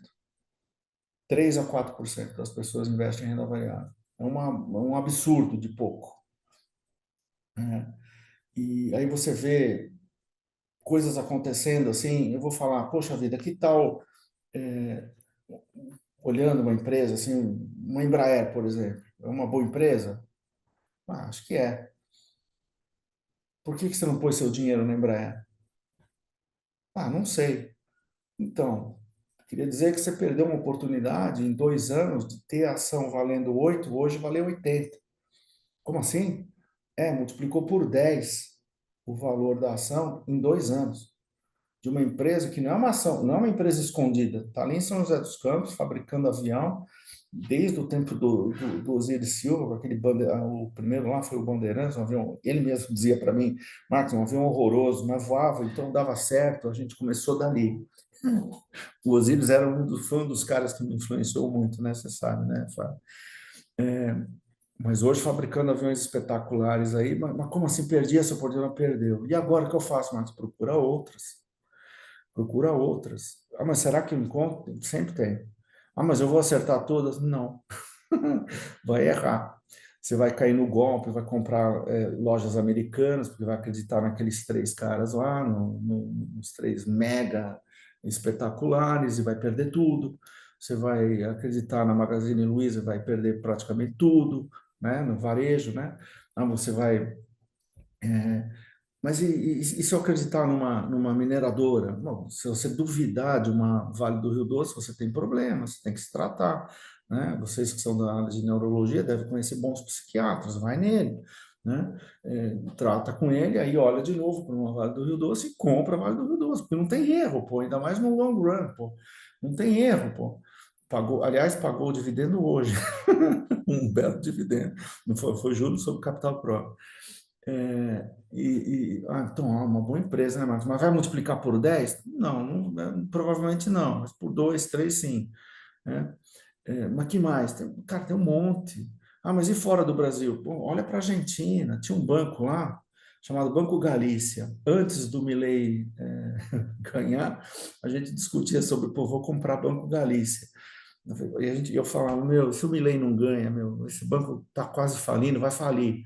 3 a 4% das pessoas investem em renda variável. É um absurdo de pouco. E aí você vê coisas acontecendo assim, eu vou falar, poxa vida, que tal, olhando uma empresa, assim, uma Embraer, por exemplo, é uma boa empresa? Acho que é. Por que você não pôs seu dinheiro na Embraer? Não sei. Então, queria dizer que você perdeu uma oportunidade em 2 anos de ter a ação valendo 8, hoje valeu 80. Como assim? Multiplicou por 10 o valor da ação em 2 anos. De uma empresa que não é uma ação, não é uma empresa escondida. Está ali em São José dos Campos, fabricando avião, desde o tempo do Osiris Silva, com o primeiro lá foi o Bandeirantes, um avião, ele mesmo dizia para mim, Marcos, um avião horroroso, mas voava, então dava certo, a gente começou dali. O Osiris foi um dos caras que me influenciou muito, né? Você sabe, né, Fábio? Mas hoje fabricando aviões espetaculares aí, mas como assim perdi essa oportunidade? Perdeu. E agora o que eu faço, Marcos? Procura outras. Procura outras. Mas será que eu encontro? Sempre tem. Mas eu vou acertar todas? Não. Vai errar. Você vai cair no golpe, vai comprar lojas americanas, porque vai acreditar naqueles 3 caras lá, nos 3 mega espetaculares e vai perder tudo. Você vai acreditar na Magazine Luiza, vai perder praticamente tudo, né? No varejo, né? Você vai mas e se eu acreditar numa mineradora? Bom, se você duvidar de uma Vale do Rio Doce, você tem problemas, você tem que se tratar, né? Vocês que são da área de neurologia devem conhecer bons psiquiatras, vai nele, né? Trata com ele, aí olha de novo para uma Vale do Rio Doce e compra a Vale do Rio Doce, porque não tem erro, pô, ainda mais no long run, pô. Não tem erro, pô. Pagou, aliás, pagou o dividendo hoje, um belo dividendo. Não foi juros sobre capital próprio. Então, uma boa empresa, né, Marcos? Mas vai multiplicar por 10? Não, provavelmente não, mas por 2, 3, sim. Né? Mas que mais? Cara, tem um monte. Mas e fora do Brasil? Pô, olha para a Argentina, tinha um banco lá, chamado Banco Galícia. Antes do Milei ganhar, a gente discutia sobre, pô, vou comprar Banco Galícia. E eu falava, meu, se o Milei não ganha, meu, esse banco está quase falindo, vai falir.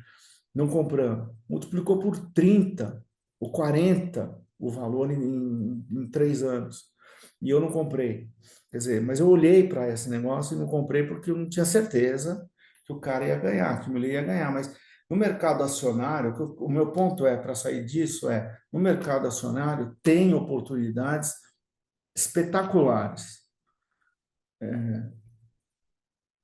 Não compramos. Multiplicou por 30 ou 40 o valor em 3 anos. E eu não comprei. Quer dizer, mas eu olhei para esse negócio e não comprei porque eu não tinha certeza que o cara ia ganhar, que o Miller ia ganhar. Mas no mercado acionário, o meu ponto para sair disso no mercado acionário tem oportunidades espetaculares.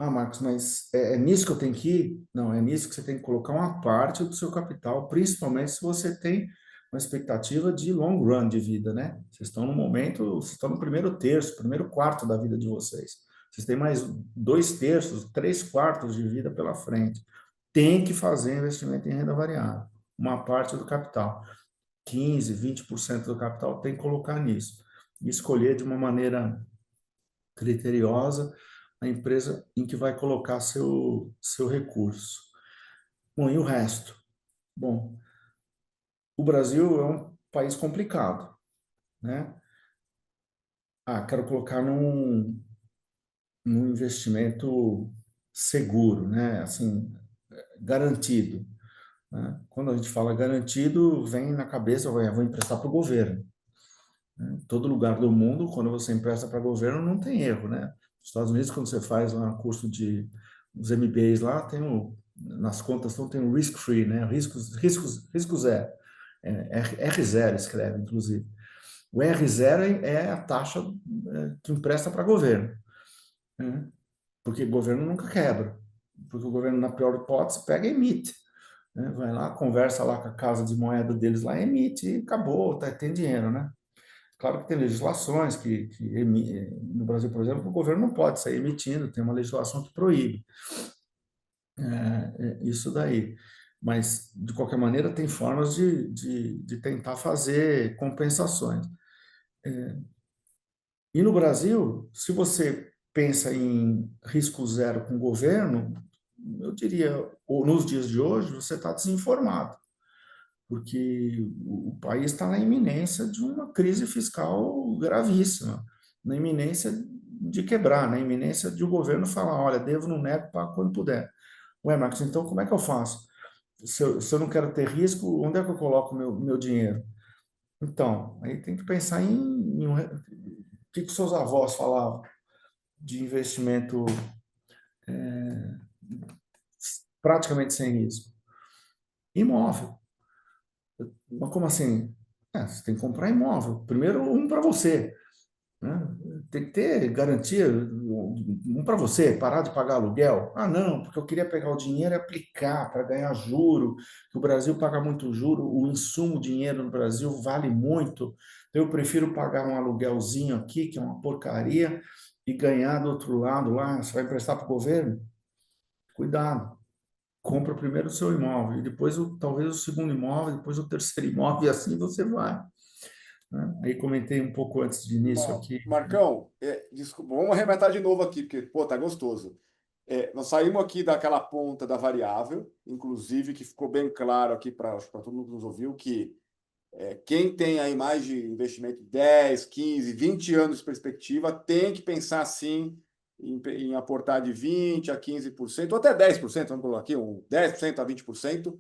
Marcos, mas é nisso que eu tenho que ir? Não, é nisso que você tem que colocar uma parte do seu capital, principalmente se você tem uma expectativa de long run de vida, né? Vocês estão no momento, vocês estão no primeiro terço, primeiro quarto da vida de vocês. Vocês têm mais 2 terços, 3 quartos de vida pela frente. Tem que fazer investimento em renda variável, uma parte do capital. 15, 20% do capital tem que colocar nisso. E escolher de uma maneira criteriosa a empresa em que vai colocar seu recurso. Bom, e o resto? Bom, o Brasil é um país complicado, né? Ah, quero colocar num investimento seguro, né? Assim, garantido, né? Quando a gente fala garantido, vem na cabeça, vou emprestar para o governo. Em todo lugar do mundo, quando você empresta para governo, não tem erro, né? Nos Estados Unidos, quando você faz um curso de os MBAs lá, nas contas não tem o risk free, né? Risco zero. R0 escreve, inclusive. O R0 é a taxa que empresta para governo, né? Porque o governo nunca quebra. Porque o governo, na pior hipótese, pega e emite, né? Vai lá, conversa lá com a casa de moeda deles lá, emite e acabou, tem dinheiro, né? Claro que tem legislações no Brasil, por exemplo, o governo não pode sair emitindo, tem uma legislação que proíbe isso daí. Mas, de qualquer maneira, tem formas de tentar fazer compensações. E no Brasil, se você pensa em risco zero com o governo, eu diria, ou nos dias de hoje, você está desinformado, porque o país está na iminência de uma crise fiscal gravíssima, na iminência de quebrar, na iminência de o governo falar, olha, devo, não nego, pago quando puder. Ué, Marcos, então como é que eu faço? Se eu não quero ter risco, onde é que eu coloco meu dinheiro? Então, aí tem que pensar o que seus avós falavam de investimento praticamente sem risco. Imóvel. Mas como assim? Você tem que comprar imóvel. Primeiro, um para você, né? Tem que ter garantia, um para você, parar de pagar aluguel. Ah, não, porque eu queria pegar o dinheiro e aplicar para ganhar juro, que o Brasil paga muito juro, o insumo dinheiro no Brasil vale muito. Eu prefiro pagar um aluguelzinho aqui, que é uma porcaria, e ganhar do outro lado lá. Você vai emprestar para o governo? Cuidado. Compra primeiro o seu imóvel, e depois talvez o segundo imóvel, depois o terceiro imóvel, e assim você vai, né? Aí comentei um pouco antes de início aqui. Marcão, desculpa, vamos arrematar de novo aqui, porque, pô, tá gostoso. Nós saímos aqui daquela ponta da variável, inclusive, que ficou bem claro aqui para todo mundo que nos ouviu, que quem tem aí mais de investimento de 10, 15, 20 anos de perspectiva, tem que pensar, sim, em aportar de 20% a 15%, ou até 10%, vamos colocar aqui, 10% a 20%,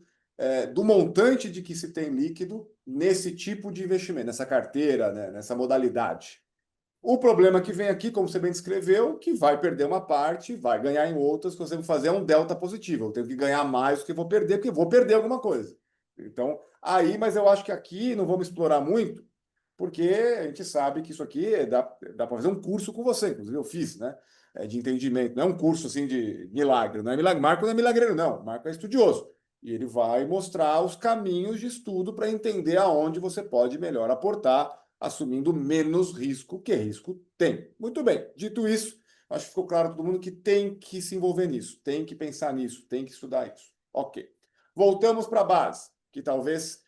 do montante de que se tem líquido nesse tipo de investimento, nessa carteira, né, nessa modalidade. O problema que vem aqui, como você bem descreveu, que vai perder uma parte, vai ganhar em outras, que você vai fazer um delta positivo. Eu tenho que ganhar mais do que vou perder, porque vou perder alguma coisa. Então, aí, mas eu acho que aqui não vamos explorar muito, porque a gente sabe que isso aqui dá para fazer um curso com você, inclusive eu fiz, né? De entendimento. Não é um curso assim de milagre, não é milagre. Marco não é milagreiro, não. Marco é estudioso. E ele vai mostrar os caminhos de estudo para entender aonde você pode melhor aportar, assumindo menos risco que risco tem. Muito bem. Dito isso, acho que ficou claro para todo mundo que tem que se envolver nisso, tem que pensar nisso, tem que estudar isso. Ok. Voltamos para a base, que talvez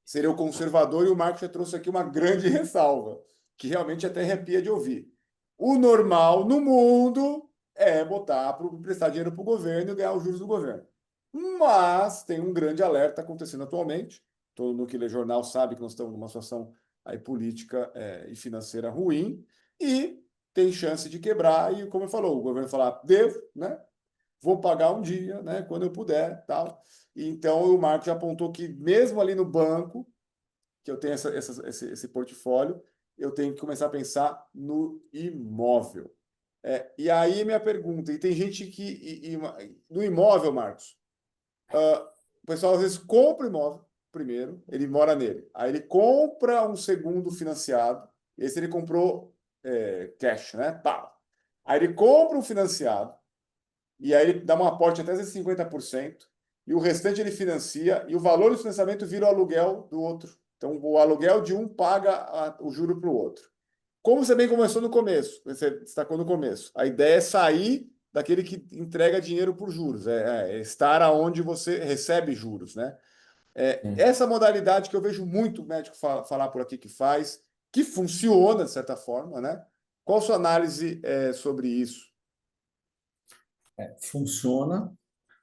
seria o conservador, e o Marco já trouxe aqui uma grande ressalva, que realmente até arrepia de ouvir. O normal no mundo é prestar dinheiro para o governo e ganhar os juros do governo. Mas tem um grande alerta acontecendo atualmente. Todo mundo que lê jornal sabe que nós estamos numa situação aí política e financeira ruim e tem chance de quebrar. E como ele falou, o governo falar, devo, né? Vou pagar um dia, né? Quando eu puder, tal. Então o Marco já apontou que mesmo ali no banco, que eu tenho esse portfólio, eu tenho que começar a pensar no imóvel. E aí minha pergunta, e tem gente que no imóvel, Marcos, o pessoal às vezes compra o imóvel primeiro, ele mora nele. Aí ele compra um segundo financiado. Esse ele comprou cash, né? Pá. Aí ele compra um financiado. E aí ele dá um aporte até 50%. E o restante ele financia. E o valor do financiamento vira o aluguel do outro. Então o aluguel de um paga o juro para o outro. Como você bem começou no começo, você destacou no começo, a ideia é sair daquele que entrega dinheiro por juros, estar aonde você recebe juros, né? Essa modalidade que eu vejo muito médico falar por aqui que faz, que funciona de certa forma, né? Qual a sua análise sobre isso? Funciona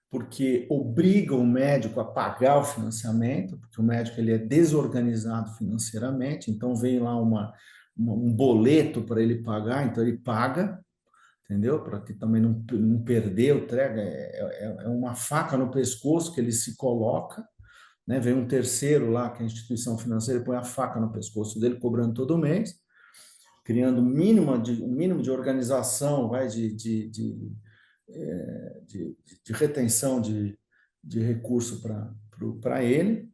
porque obriga o médico a pagar o financiamento, porque o médico ele é desorganizado financeiramente, então vem lá um boleto para ele pagar, então ele paga, entendeu? Para que também não perder o treco, é uma faca no pescoço que ele se coloca, né? Vem um terceiro lá, que é a instituição financeira, põe a faca no pescoço dele, cobrando todo mês, criando um mínimo de organização, vai, de retenção de recurso para ele,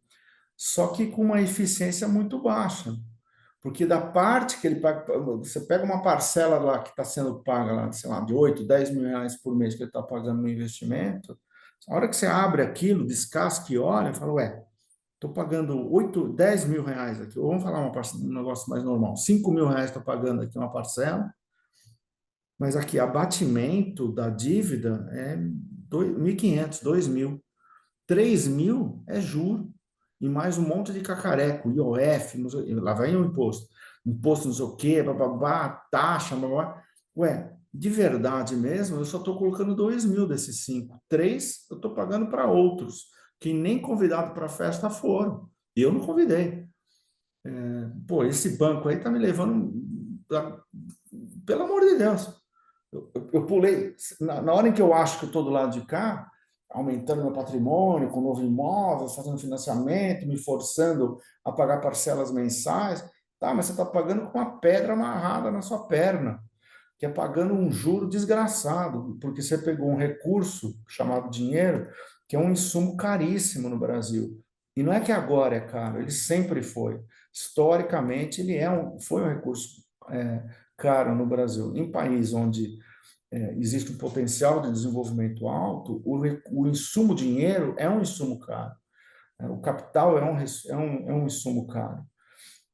só que com uma eficiência muito baixa. Porque da parte que ele paga, você pega uma parcela lá que está sendo paga lá, sei lá, de 8, 10 mil reais por mês que ele está pagando no investimento, a hora que você abre aquilo, descasca e olha, fala, ué, estou pagando 8, 10 mil reais aqui, ou vamos falar um negócio mais normal, 5 mil reais estou pagando aqui uma parcela, mas aqui, abatimento da dívida é 1.500, 2.000. 3.000 é juro. E mais um monte de cacareco, IOF, lá vai o imposto. Imposto não sei o quê, bababá, taxa, bababá. Ué, de verdade mesmo, eu só estou colocando 2.000 desses 5. 3 eu estou pagando para outros, que nem convidado para a festa foram. Eu não convidei. Pô, esse banco aí tá me levando. Pelo amor de Deus. Eu pulei. Na hora em que eu acho que eu estou do lado de cá, aumentando meu patrimônio com novo imóvel, fazendo financiamento, me forçando a pagar parcelas mensais. Tá, mas você está pagando com uma pedra amarrada na sua perna, que é pagando um juro desgraçado, porque você pegou um recurso chamado dinheiro, que é um insumo caríssimo no Brasil. E não é que agora é caro, ele sempre foi. Historicamente, ele foi um recurso caro no Brasil. Em país onde existe um potencial de desenvolvimento alto, o insumo dinheiro é um insumo caro. O capital é um insumo caro.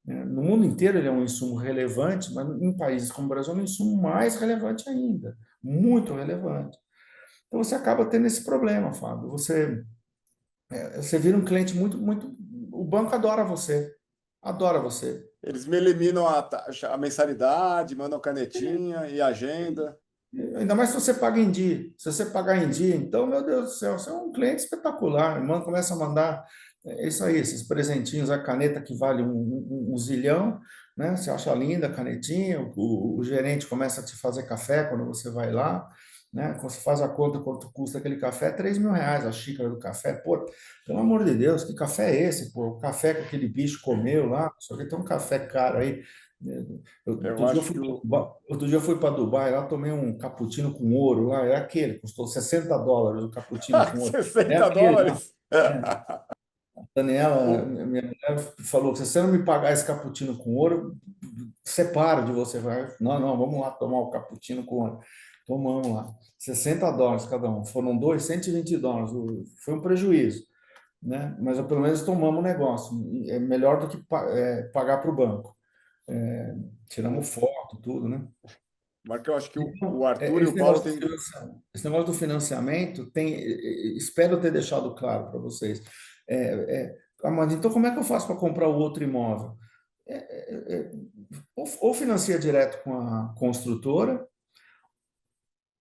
No mundo inteiro ele é um insumo relevante, mas em países como o Brasil é um insumo mais relevante ainda, muito relevante. Então você acaba tendo esse problema, Fábio. Você vira um cliente muito, muito. O banco adora você, adora você. Eles me eliminam a taxa, a mensalidade, mandam canetinha e agenda. Ainda mais se você paga em dia. Se você pagar em dia, então, meu Deus do céu, você é um cliente espetacular. O irmão começa a mandar, isso aí, esses presentinhos, a caneta que vale um zilhão, né? Você acha linda a canetinha, o gerente começa a te fazer café quando você vai lá, né? Quando você faz a conta quanto custa aquele café, 3.000 reais a xícara do café. Pô, pelo amor de Deus, que café é esse? Pô, o café que aquele bicho comeu lá, só que tem um café caro aí. Eu acho que o Outro dia eu fui para Dubai, lá tomei um cappuccino com ouro, lá é aquele, custou US$ 60 o cappuccino com ouro. É 60 aquele lá. dólares. É. Daniela, O- minha mulher, falou: se você não me pagar esse cappuccino com ouro, separo de você. Não, não, vamos lá tomar o cappuccino com ouro. Tomamos lá. US$ 60 cada um. Foram dois, US$ 120. Foi um prejuízo, né? Mas pelo menos tomamos o negócio. É melhor do que pagar para o banco. Tiramos foto, tudo, né? Marco, eu acho que o Então, Arthur e o Paulo têm. esse negócio do financiamento tem, espero ter deixado claro para vocês. Mas então como é que eu faço para comprar o outro imóvel? Ou financia direto com a construtora,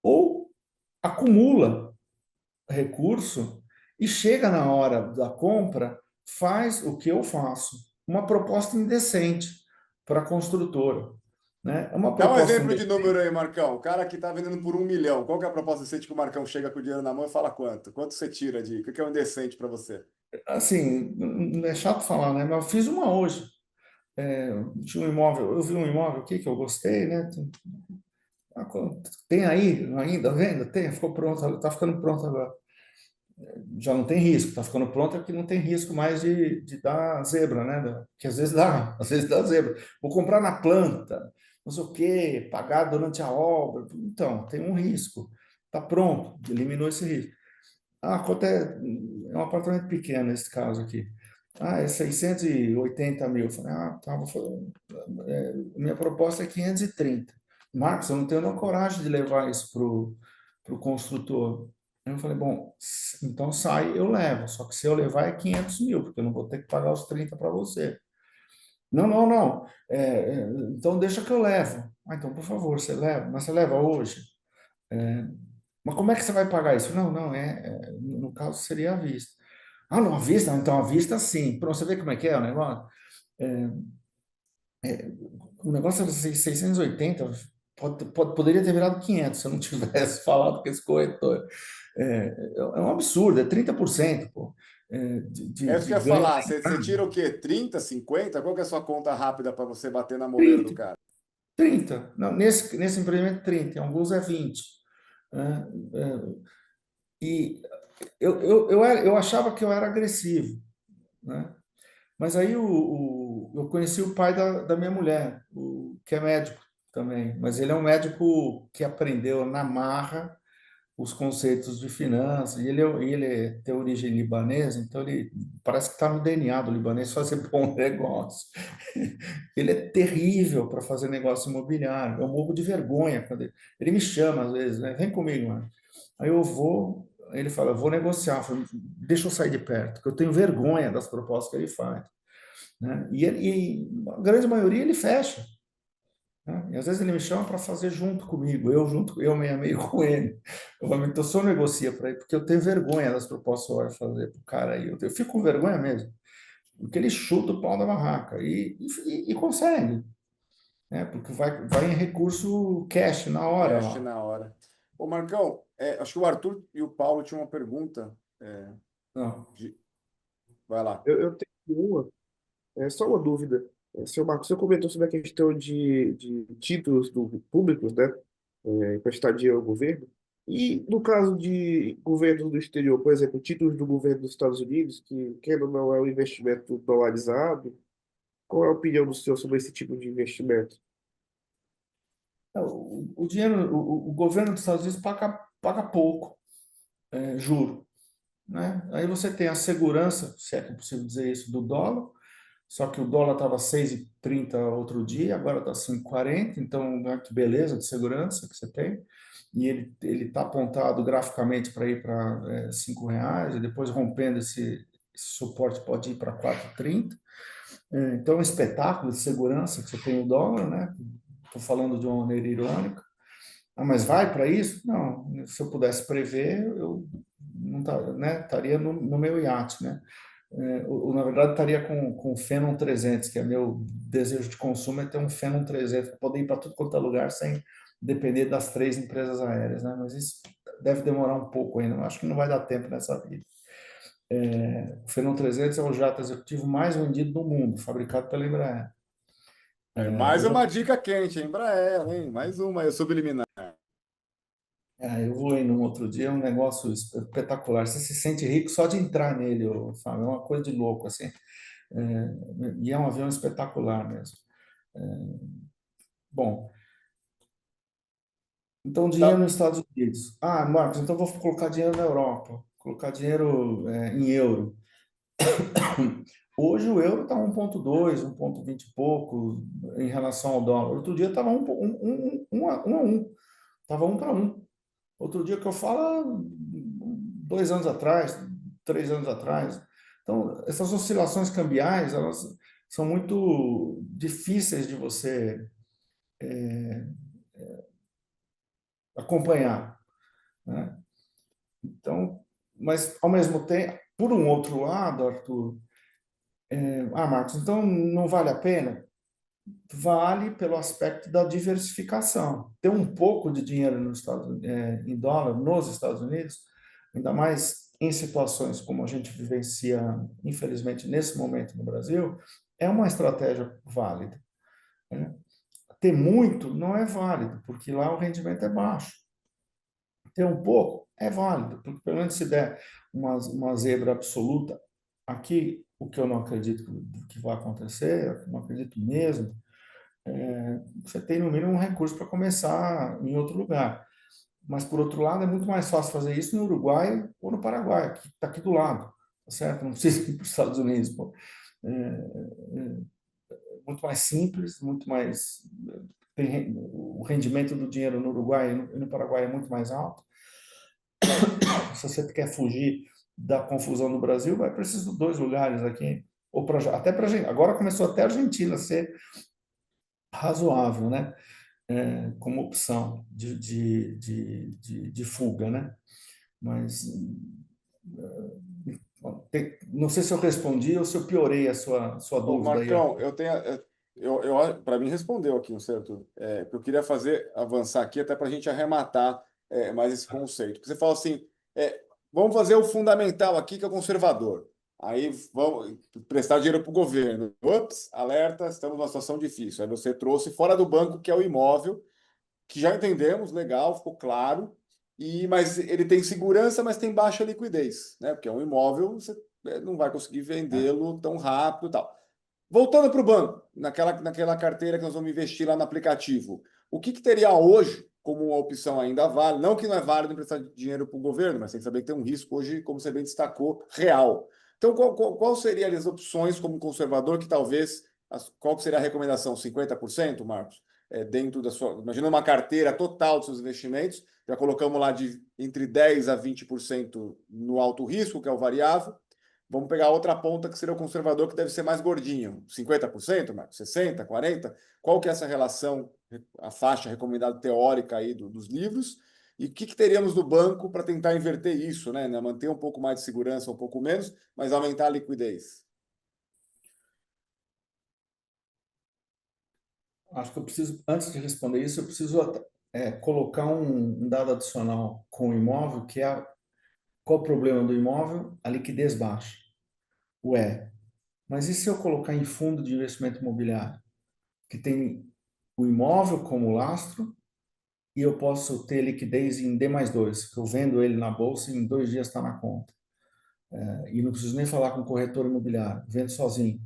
ou acumula recurso e chega na hora da compra, faz o que eu faço, uma proposta indecente para a construtora, né? Uma Dá um proposta exemplo de indecente. número aí, Marcão. O cara que está vendendo por 1 milhão. Qual que é a proposta decente que o Marcão chega com o dinheiro na mão e fala quanto? Quanto você tira de. O que é um indecente para você? Assim, não é chato falar, né? Mas eu fiz uma hoje. Tinha um imóvel, eu vi um imóvel aqui que eu gostei, né? Tem aí ainda à venda? Tem, ficou pronto, está ficando pronto agora. Já não tem risco, está ficando pronto é que não tem risco mais de dar zebra, né? Que às vezes dá zebra. Vou comprar na planta, não sei o quê, pagar durante a obra. Então, tem um risco. Está pronto, eliminou esse risco. Quanto é um apartamento pequeno nesse caso aqui. É 680 mil. Eu falei, tá, minha proposta é 530. Marcos, eu não tenho nem coragem de levar isso para o construtor. Eu falei, bom, então sai, eu levo. Só que se eu levar é 500 mil, porque eu não vou ter que pagar os 30 para você. Não, não, não. Então deixa que eu levo. Ah, então, por favor, você leva. Mas você leva hoje? Mas como é que você vai pagar isso? Não, não, no caso seria à vista. Ah, não, à vista? Então, à vista, sim. Para você ver como é que é o negócio. É, o negócio era 680, poderia ter virado 500 se eu não tivesse falado com esse corretor. É um absurdo, é 30%, pô, É isso que de eu ia ganho. falar. Você tira o quê? 30, 50? Qual que é a sua conta rápida para você bater na moleira do 30, cara? 30. Não, nesse empreendimento, 30. Em alguns é 20. Né? E eu achava que eu era agressivo, né? Mas aí eu conheci o pai da minha mulher, que é médico também, mas ele é um médico que aprendeu na marra os conceitos de finanças, e tem origem libanesa, então ele parece que está no DNA do libanês fazer bom negócio. Ele é terrível para fazer negócio imobiliário, eu morro de vergonha quando ele me chama às vezes, né? Vem comigo, mano. Aí eu vou, ele fala, eu vou negociar, eu falo, deixa eu sair de perto, porque eu tenho vergonha das propostas que ele faz, né? E a grande maioria ele fecha, né? E às vezes ele me chama para fazer junto comigo, eu meio a meio com ele. Eu falo, então se eu negocia para ele, porque eu tenho vergonha das propostas que eu vou fazer para o cara aí, eu fico com vergonha mesmo, porque ele chuta o pau da barraca e consegue, né? Porque vai em recurso cash na hora Cash lá. na hora. Ô, Marcão, acho que o Arthur e o Paulo tinham uma pergunta. Não. De- Vai lá. Eu tenho uma, só uma dúvida. Seu Marcos, você comentou sobre a questão de títulos públicos, né? Emprestar dinheiro ao governo. E no caso de governos do exterior, por exemplo, títulos do governo dos Estados Unidos, que, querendo ou não, é um investimento dolarizado, qual é a opinião do senhor sobre esse tipo de investimento? O dinheiro, o governo dos Estados Unidos paga pouco, juro, né? Aí você tem a segurança, se é que é possível dizer isso, do dólar. Só que o dólar estava 6,30 outro dia, agora está 5,40, então olha que beleza de segurança que você tem. E ele está apontado graficamente para ir para R$ 5, e depois rompendo esse suporte pode ir para 4,30. Então, é um espetáculo de segurança que você tem o dólar, né? Estou falando de uma maneira irônica. Ah, mas vai para isso? Não, se eu pudesse prever, eu não né, estaria no meu iate, né? Na verdade, estaria com o Phenom 300, que é meu desejo de consumo, é ter um Phenom 300, para poder ir para tudo quanto é lugar sem depender das três empresas aéreas, né? Mas isso deve demorar um pouco ainda, eu acho que não vai dar tempo nessa vida. O Phenom 300 é o jato executivo mais vendido do mundo, fabricado pela Embraer. Mais Eu já uma dica quente, hein? Embraer, hein? Mais uma aí, subliminar. eu voei num outro dia, é um negócio espetacular. Você se sente rico só de entrar nele, Fábio. É uma coisa de louco, assim. E é um avião espetacular mesmo. É, bom, então dinheiro Tá. nos Estados Unidos. Ah, Marcos, então vou colocar dinheiro na Europa, colocar dinheiro em euro. Hoje o euro está 1,2, 1,20 e pouco em relação ao dólar. Outro dia estava um a um. Estava um para um. Outro dia que eu falo, 2 anos atrás, 3 anos atrás. Então, essas oscilações cambiais, elas são muito difíceis de você acompanhar, né? Então, mas ao mesmo tempo, por um outro lado, Arthur, Marcos, então não vale a pena? Vale pelo aspecto da diversificação. Ter um pouco de dinheiro em dólar nos Estados Unidos, ainda mais em situações como a gente vivencia, infelizmente, nesse momento no Brasil, é uma estratégia válida, né? Ter muito não é válido, porque lá o rendimento é baixo. Ter um pouco é válido, porque pelo menos se der uma zebra absoluta, aqui o que eu não acredito que vai acontecer, eu não acredito mesmo, você tem no mínimo um recurso para começar em outro lugar. Mas, por outro lado, é muito mais fácil fazer isso no Uruguai ou no Paraguai, que está aqui do lado, tá certo? Não precisa ir para os Estados Unidos. Pô. Muito mais simples, muito mais. O rendimento do dinheiro no Uruguai e no Paraguai é muito mais alto. Se você quer fugir da confusão do Brasil, vai para esses dois lugares aqui. ou até para agora começou até a Argentina a ser razoável, né? Como opção de fuga, né? Mas não sei se eu respondi ou se eu piorei a sua Ô, dúvida aí. Marcão, para mim respondeu aqui um certo. Eu queria avançar aqui até para a gente arrematar mais esse conceito. Porque você fala assim, vamos fazer o fundamental aqui, que é o conservador. Aí vamos prestar dinheiro para o governo. Ops, alerta, estamos numa situação difícil. Aí você trouxe fora do banco, que é o imóvel, que já entendemos, legal, ficou claro. Mas ele tem segurança, mas tem baixa liquidez, né? Porque é um imóvel, você não vai conseguir vendê-lo tão rápido e tal. Voltando para o banco, naquela carteira que nós vamos investir lá no aplicativo, o que teria hoje como uma opção ainda válida? Não que não é válido emprestar dinheiro para o governo, mas tem que saber que tem um risco hoje, como você bem destacou, real. Então, qual seriam as opções como conservador que talvez, qual que seria a recomendação? 50%, Marcos? Dentro da sua. Imagina uma carteira total dos seus investimentos, já colocamos lá de entre 10% a 20% no alto risco, que é o variável. Vamos pegar outra ponta que seria o conservador, que deve ser mais gordinho. 50%, Marcos? 60%, 40%? Qual que é essa relação, a faixa recomendada teórica aí dos livros? E o que teríamos no banco para tentar inverter isso, né? Manter um pouco mais de segurança, um pouco menos, mas aumentar a liquidez? Acho que eu preciso, antes de responder isso, eu preciso colocar um dado adicional com o imóvel, que é qual o problema do imóvel? A liquidez baixa. Ué, mas e se eu colocar em fundo de investimento imobiliário, que tem o imóvel como lastro e eu posso ter liquidez em D mais dois, que eu vendo ele na bolsa e em 2 dias está na conta. E não preciso nem falar com o corretor imobiliário, vendo sozinho.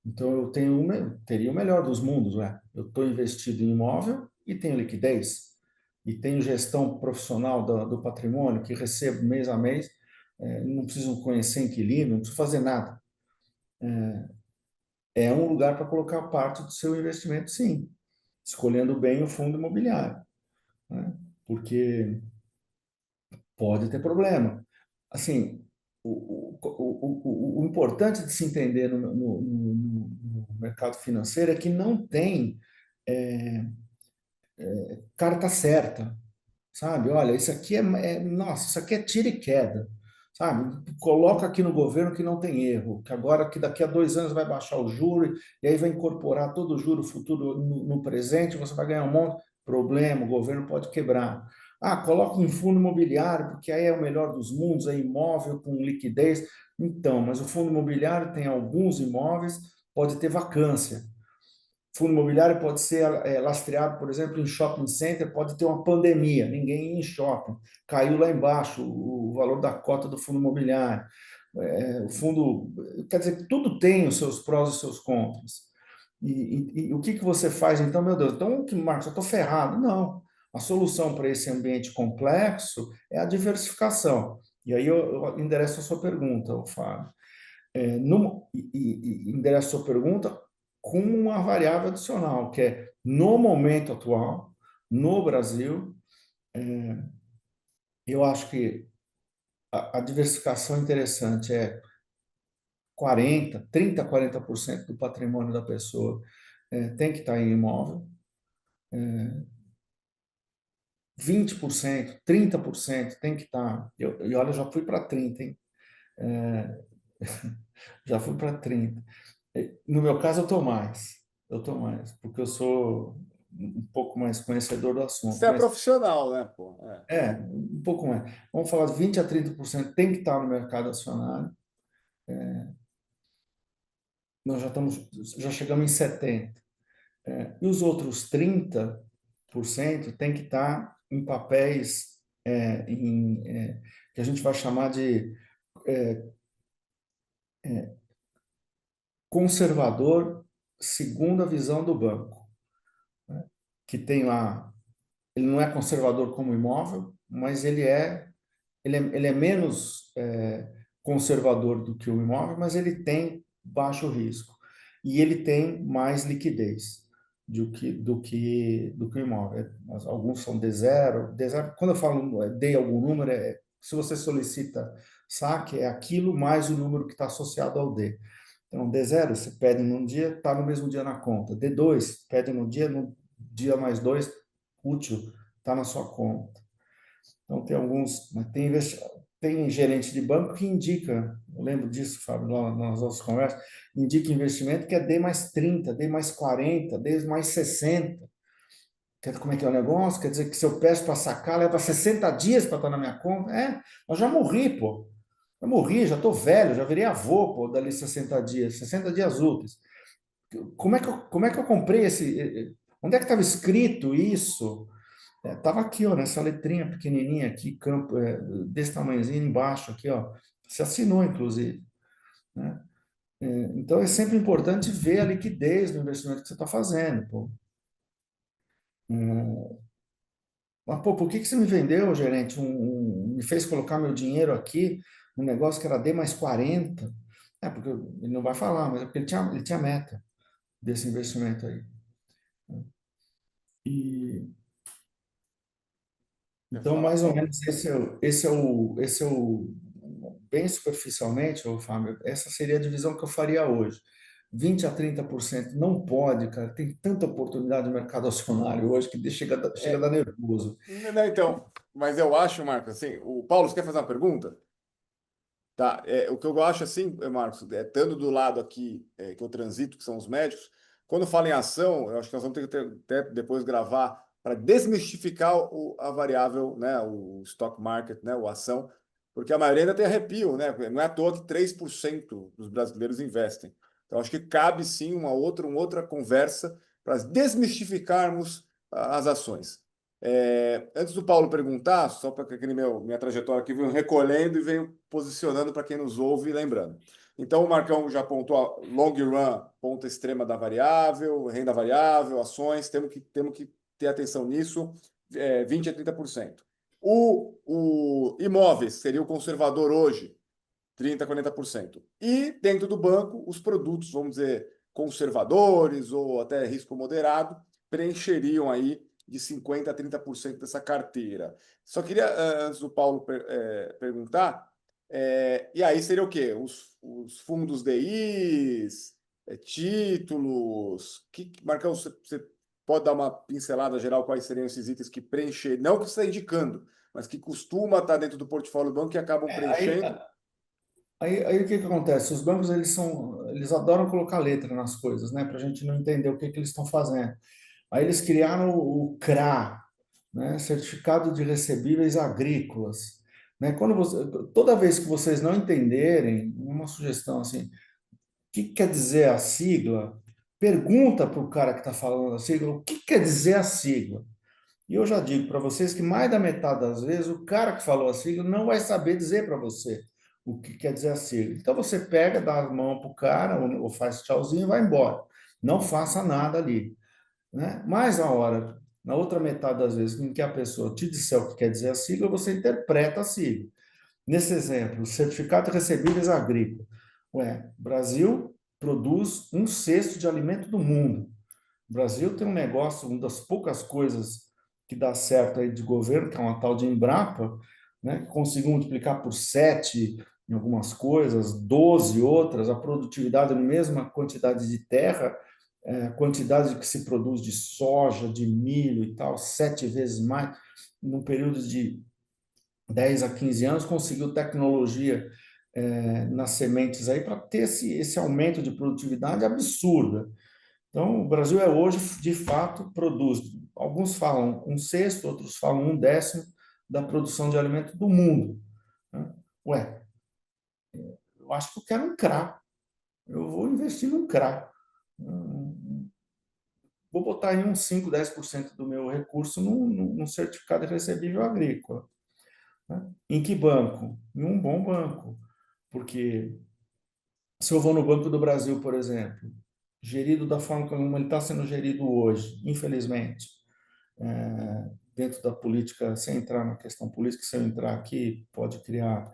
Então eu teria o melhor dos mundos, ué. Eu estou investido em imóvel e tenho liquidez. E tenho gestão profissional do patrimônio, que recebo mês a mês, não preciso conhecer inquilino, não preciso fazer nada. É um lugar para colocar parte do seu investimento, sim, escolhendo bem o fundo imobiliário, né? Porque pode ter problema. Assim, o importante de se entender no mercado financeiro é que não tem é, carta certa, sabe? Olha, isso aqui nossa, isso aqui é tira e queda, sabe? Coloca aqui no governo que não tem erro, que daqui a 2 anos vai baixar o juro e aí vai incorporar todo o juro futuro no presente, você vai ganhar um monte. Problema, o governo pode quebrar. Ah, coloca em fundo imobiliário, porque aí é o melhor dos mundos, é imóvel com liquidez. Então, mas o fundo imobiliário tem alguns imóveis, pode ter vacância. Fundo imobiliário pode ser lastreado, por exemplo, em shopping center, pode ter uma pandemia, ninguém ia em shopping, caiu lá embaixo o valor da cota do fundo imobiliário. O fundo, quer dizer, tudo tem os seus prós e os seus contras. E o que você faz então, meu Deus? Então, Marcos, eu estou ferrado. Não. A solução para esse ambiente complexo é a diversificação. E aí eu endereço a sua pergunta, Fábio. Endereço a sua pergunta com uma variável adicional, que é, no momento atual, no Brasil, eu acho que a diversificação interessante é 40% do patrimônio da pessoa tem que estar em imóvel, 20%, 30% tem que estar. E olha, eu já fui para 30, hein? É, já fui para 30. No meu caso, eu estou mais. Eu estou mais, porque eu sou um pouco mais conhecedor do Você assunto. é Mas profissional, né, pô? um pouco mais. Vamos falar de 20 a 30% tem que estar no mercado acionário. Nós já chegamos em 70%. E os outros 30% tem que estar em papéis que a gente vai chamar de conservador segundo a visão do banco, né? Que tem lá, ele não é conservador como imóvel, mas ele é menos conservador do que o imóvel, mas ele tem baixo risco e ele tem mais liquidez do que o imóvel. Alguns são D0. Quando eu falo D algum número, se você solicita saque, é aquilo mais o número que está associado ao D. Então, D0, você pede num dia, está no mesmo dia na conta. D2, pede no dia mais dois, útil, está na sua conta. Então, tem alguns, mas tem gerente de banco que indica, eu lembro disso, Fábio, lá nas nossas conversas, indica investimento que é D mais 30, D mais 40, D mais 60. Como é que é o negócio? Quer dizer que se eu peço para sacar, leva 60 dias para estar na minha conta? Eu já morri, pô. Eu morri, já estou velho, já virei avô, pô, dali 60 dias, 60 dias úteis. Como é que eu comprei esse? Onde é que estava escrito isso? Estava aqui, ó, nessa letrinha pequenininha aqui, campo, desse tamanhozinho embaixo aqui, ó. Você assinou, inclusive, né? Então é sempre importante ver a liquidez do investimento que você está fazendo, pô. Mas, pô, por que você me vendeu, gerente? Me fez colocar meu dinheiro aqui num negócio que era D mais 40? Porque ele não vai falar, mas é porque ele tinha meta desse investimento aí. E, Quer então, falar, mais ou Paulo? menos, bem superficialmente, ô Fábio, essa seria a divisão que eu faria hoje. 20 a 30% não pode, cara. Tem tanta oportunidade no mercado acionário hoje que chega a dar nervoso. Não, então, mas eu acho, Marcos, assim, o Paulo, você quer fazer uma pergunta? Tá, o que eu acho assim, Marcos, estando do lado aqui que eu transito, que são os médicos, quando fala em ação, eu acho que nós vamos ter que até depois gravar para desmistificar a variável, né, o stock market, né, o ação, porque a maioria ainda tem arrepio, né? Não é à toa que 3% dos brasileiros investem. Então, acho que cabe sim uma outra conversa para desmistificarmos as ações. Antes do Paulo perguntar, só para que aquele minha trajetória aqui venho recolhendo e venho posicionando para quem nos ouve e lembrando. Então, o Marcão já apontou a long run, ponta extrema da variável, renda variável, ações, temos que ter atenção nisso, 20 a 30%. O imóveis seria o conservador hoje, 30 a 40%. E dentro do banco, os produtos, vamos dizer, conservadores ou até risco moderado, preencheriam aí de 50 a 30% dessa carteira. Só queria, antes do Paulo perguntar, e aí seria o quê? Os fundos DIs, títulos. Marcão, você pode dar uma pincelada geral quais seriam esses itens que preencher, não que você está indicando, mas que costuma estar dentro do portfólio do banco e acabam Aí, preenchendo. aí o que que acontece? Os bancos eles adoram colocar letra nas coisas, né? Para a gente não entender o que que eles estão fazendo. Aí eles criaram o CRA, né? Certificado de Recebíveis Agrícolas, né? Toda vez que vocês não entenderem, uma sugestão assim, o que quer dizer a sigla? Pergunta para o cara que está falando a sigla, o que quer dizer a sigla? E eu já digo para vocês que mais da metade das vezes o cara que falou a sigla não vai saber dizer para você o que quer dizer a sigla. Então você pega, dá a mão para o cara, ou faz tchauzinho e vai embora. Não faça nada ali, né? Mas na outra metade das vezes em que a pessoa te disser o que quer dizer a sigla, você interpreta a sigla. Nesse exemplo, certificado de recebíveis agrícola. Brasil produz 1/6 de alimento do mundo. O Brasil tem um negócio, uma das poucas coisas que dá certo aí de governo, que é uma tal de Embrapa, né, que conseguiu multiplicar por 7 em algumas coisas, 12 outras, a produtividade na mesma quantidade de terra, quantidade que se produz de soja, de milho e tal, 7 vezes mais, num período de 10 a 15 anos, conseguiu tecnologia nas sementes aí para ter esse aumento de produtividade absurda. Então, o Brasil hoje, de fato, produz. Alguns falam 1/6, outros falam 1/10 da produção de alimento do mundo, né? Eu acho que eu quero um CRA. Eu vou investir num CRA. Vou botar aí uns 5, 10% do meu recurso num certificado de recebível agrícola, né? Em que banco? Em um bom banco. Porque se eu vou no Banco do Brasil, por exemplo, gerido da forma como ele está sendo gerido hoje, infelizmente, dentro da política, sem entrar na questão política, se eu entrar aqui, pode criar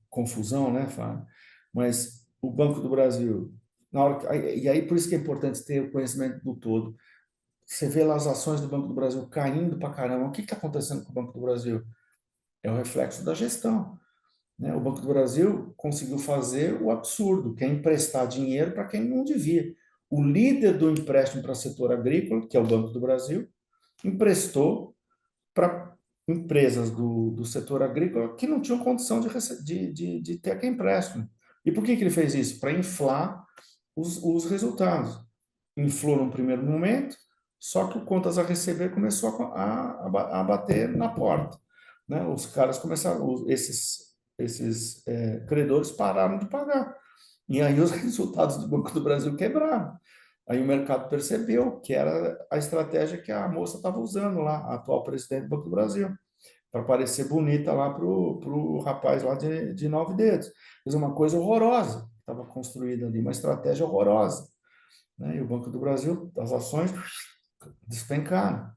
confusão, né, Fábio? Mas o Banco do Brasil, e aí por isso que é importante ter o conhecimento do todo. Você vê lá as ações do Banco do Brasil caindo para caramba. O que está acontecendo com o Banco do Brasil? É o reflexo da gestão. né? O Banco do Brasil conseguiu fazer o absurdo, que é emprestar dinheiro para quem não devia. O líder do empréstimo para o setor agrícola, que é o Banco do Brasil, emprestou para empresas do setor agrícola que não tinham condição de ter aquele empréstimo. E por que ele fez isso? Para inflar os resultados. Inflou no primeiro momento, só que o contas a receber começou a bater na porta. Né? Os caras começaram, esses credores pararam de pagar. E aí os resultados do Banco do Brasil quebraram. Aí o mercado percebeu que era a estratégia que a moça estava usando lá, a atual presidente do Banco do Brasil, para parecer bonita lá pro rapaz lá de 9 dedos. Fez uma coisa horrorosa que estava construída ali, uma estratégia horrorosa. Né? E o Banco do Brasil, as ações despencaram.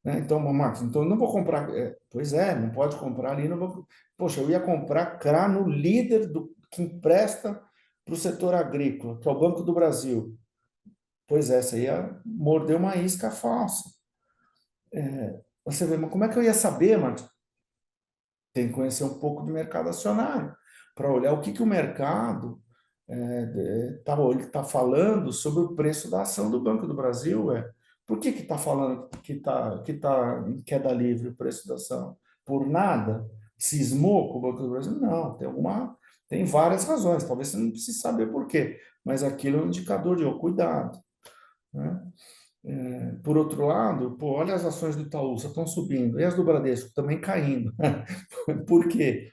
Né? Então, Marcos, então eu não vou comprar. Pois é, não pode comprar ali no banco. Poxa, eu ia comprar CRA no líder que empresta para o setor agrícola, que é o Banco do Brasil. Pois é, você ia morder uma isca falsa. Você vê, mas como é que eu ia saber, Marcos? Tem que conhecer um pouco do mercado acionário, para olhar o que, que o mercado está falando sobre o preço da ação do Banco do Brasil. Por que está falando que tá em queda livre o preço da ação? Por nada? Cismou com o Banco do Brasil? Não, tem várias razões. Talvez você não precise saber por quê, mas aquilo é um indicador de cuidado. Né? Por outro lado, pô, olha as ações do Itaú, só estão subindo, e as do Bradesco também caindo. Por quê?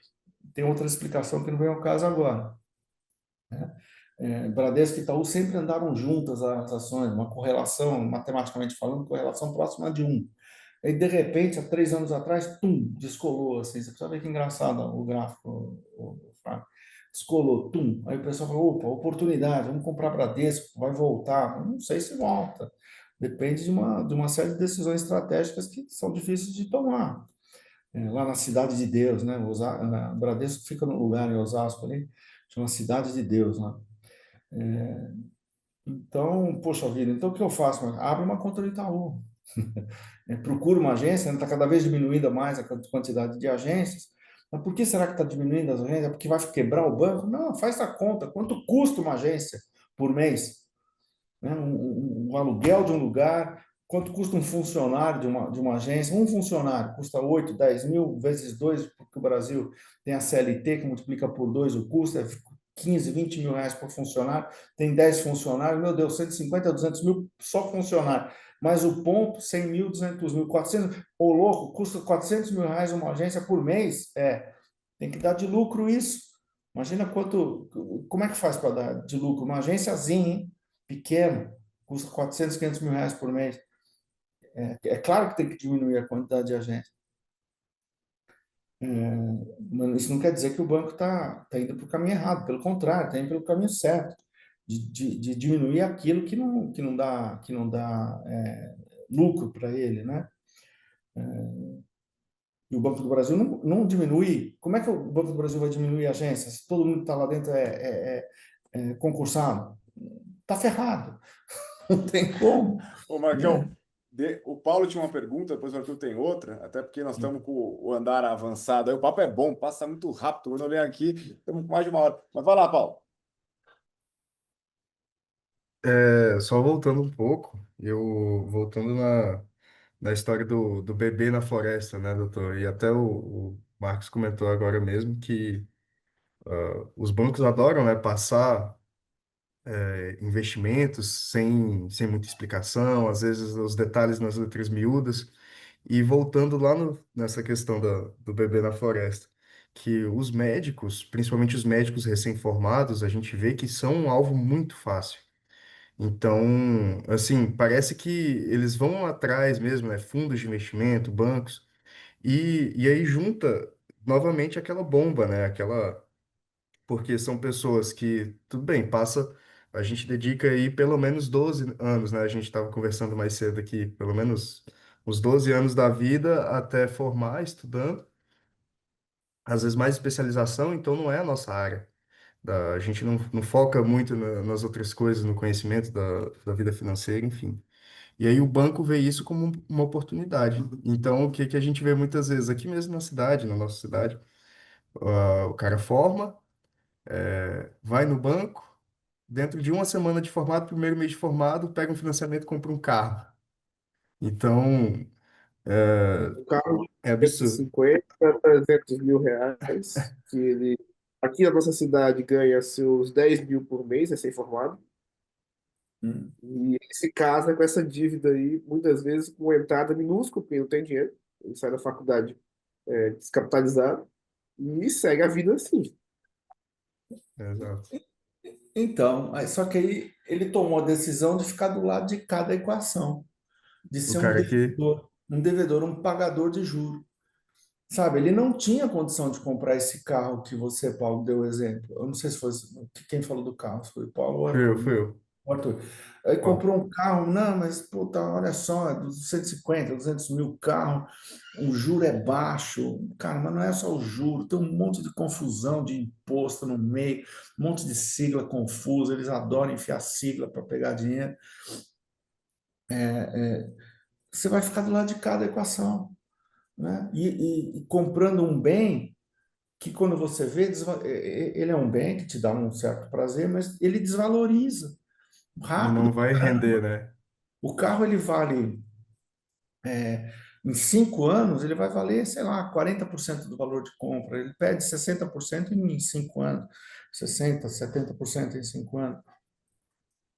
Tem outra explicação que não vem ao caso agora. Né? Bradesco e Itaú sempre andaram juntas as ações, uma correlação, matematicamente falando, correlação próxima de um. Aí, de repente, há 3 anos atrás, tum, descolou, assim, você precisa ver que engraçado o gráfico, Fábio. Descolou, tum. Aí o pessoal falou, opa, oportunidade, vamos comprar Bradesco, vai voltar. Não sei se volta. Depende de uma série de decisões estratégicas que são difíceis de tomar. Lá na Cidade de Deus, né? Bradesco fica no lugar em Osasco ali, chama Cidade de Deus, lá. Então, poxa vida, então o que eu faço? Abre uma conta no Itaú. Procura uma agência, está cada vez diminuindo mais a quantidade de agências. Mas por que será que está diminuindo as agências? É porque vai quebrar o banco? Não, faz a conta. Quanto custa uma agência por mês? Né? Um aluguel de um lugar, quanto custa um funcionário de uma agência? Um funcionário custa 8, 10 mil vezes 2, porque o Brasil tem a CLT que multiplica por 2 o custo, é 15, 20 mil reais por funcionário, tem 10 funcionários, meu Deus, 150 a 200 mil só funcionário. Mas o ponto, 100 mil, 200 mil, 400, ô louco, custa 400 mil reais uma agência por mês? Tem que dar de lucro isso. Imagina como é que faz para dar de lucro? Uma agênciazinha, hein? Pequena, custa 400, 500 mil reais por mês. É claro que tem que diminuir a quantidade de agentes. Mas isso não quer dizer que o banco está indo para o caminho errado, pelo contrário, está indo pelo caminho certo, de diminuir aquilo que não dá lucro para ele, né? E o Banco do Brasil não diminui. Como é que o Banco do Brasil vai diminuir agências? Se todo mundo que está lá dentro é concursado? Está ferrado. Não tem como. Ô, Marcão, Né? o Paulo tinha uma pergunta, depois o Arthur tem outra, até porque nós estamos com o andar avançado. Aí o papo é bom, passa muito rápido. Quando eu venho aqui, estamos com mais de uma hora. Mas vai lá, Paulo. Só voltando um pouco, eu voltando na história do bebê na floresta, né, doutor? E até o Marcos comentou agora mesmo que os bancos adoram, né, passar investimentos sem muita explicação, às vezes os detalhes nas letras miúdas. E voltando lá nessa questão do bebê na floresta, que os médicos, principalmente os médicos recém-formados, a gente vê que são um alvo muito fácil. Então, assim, parece que eles vão atrás mesmo, né? Fundos de investimento, bancos, e aí junta novamente aquela bomba, né? Porque são pessoas que, tudo bem, a gente dedica aí pelo menos 12 anos, né? A gente estava conversando mais cedo aqui, pelo menos uns 12 anos da vida até formar, estudando, às vezes mais especialização, então não é a nossa área. A gente não foca muito nas outras coisas, no conhecimento da vida financeira, enfim. E aí o banco vê isso como uma oportunidade. Então, o que que a gente vê muitas vezes aqui mesmo na cidade, na nossa cidade, O cara forma, vai no banco, dentro de uma semana de formado, primeiro mês de formado, pega um financiamento e compra um carro. Então, Um carro de é 250 absurdo. a 300 mil reais, que ele, aqui na nossa cidade, ganha seus 10 mil por mês, recém-formado, Hum. e ele se casa com essa dívida aí, muitas vezes com entrada minúscula, porque não tem dinheiro, ele sai da faculdade descapitalizado, e segue a vida assim. Exato. Então, só que aí ele tomou a decisão de ficar do lado de cada equação, de O ser cara que. um devedor, um pagador de juros. Sabe, ele não tinha condição de comprar esse carro que você, Paulo, deu exemplo. Eu não sei se foi quem falou do carro, se foi o Paulo ou o Fui eu, Arthur. fui eu. O Arthur. Aí Bom, comprou um carro, não, mas puta, olha só, 250, 200 mil carro, o juro é baixo. Cara, mas não é só o juro, tem um monte de confusão de imposto no meio, um monte de sigla confusa, eles adoram enfiar sigla para pegar dinheiro. Você vai ficar do lado de cada equação, né? E comprando um bem que quando você vê, ele é um bem que te dá um certo prazer, mas ele desvaloriza rápido. não vai render, né? O carro ele vale, em 5 anos, ele vai valer, sei lá, 40% do valor de compra. Ele perde 60% em 5 anos, 60, 70% em 5 anos.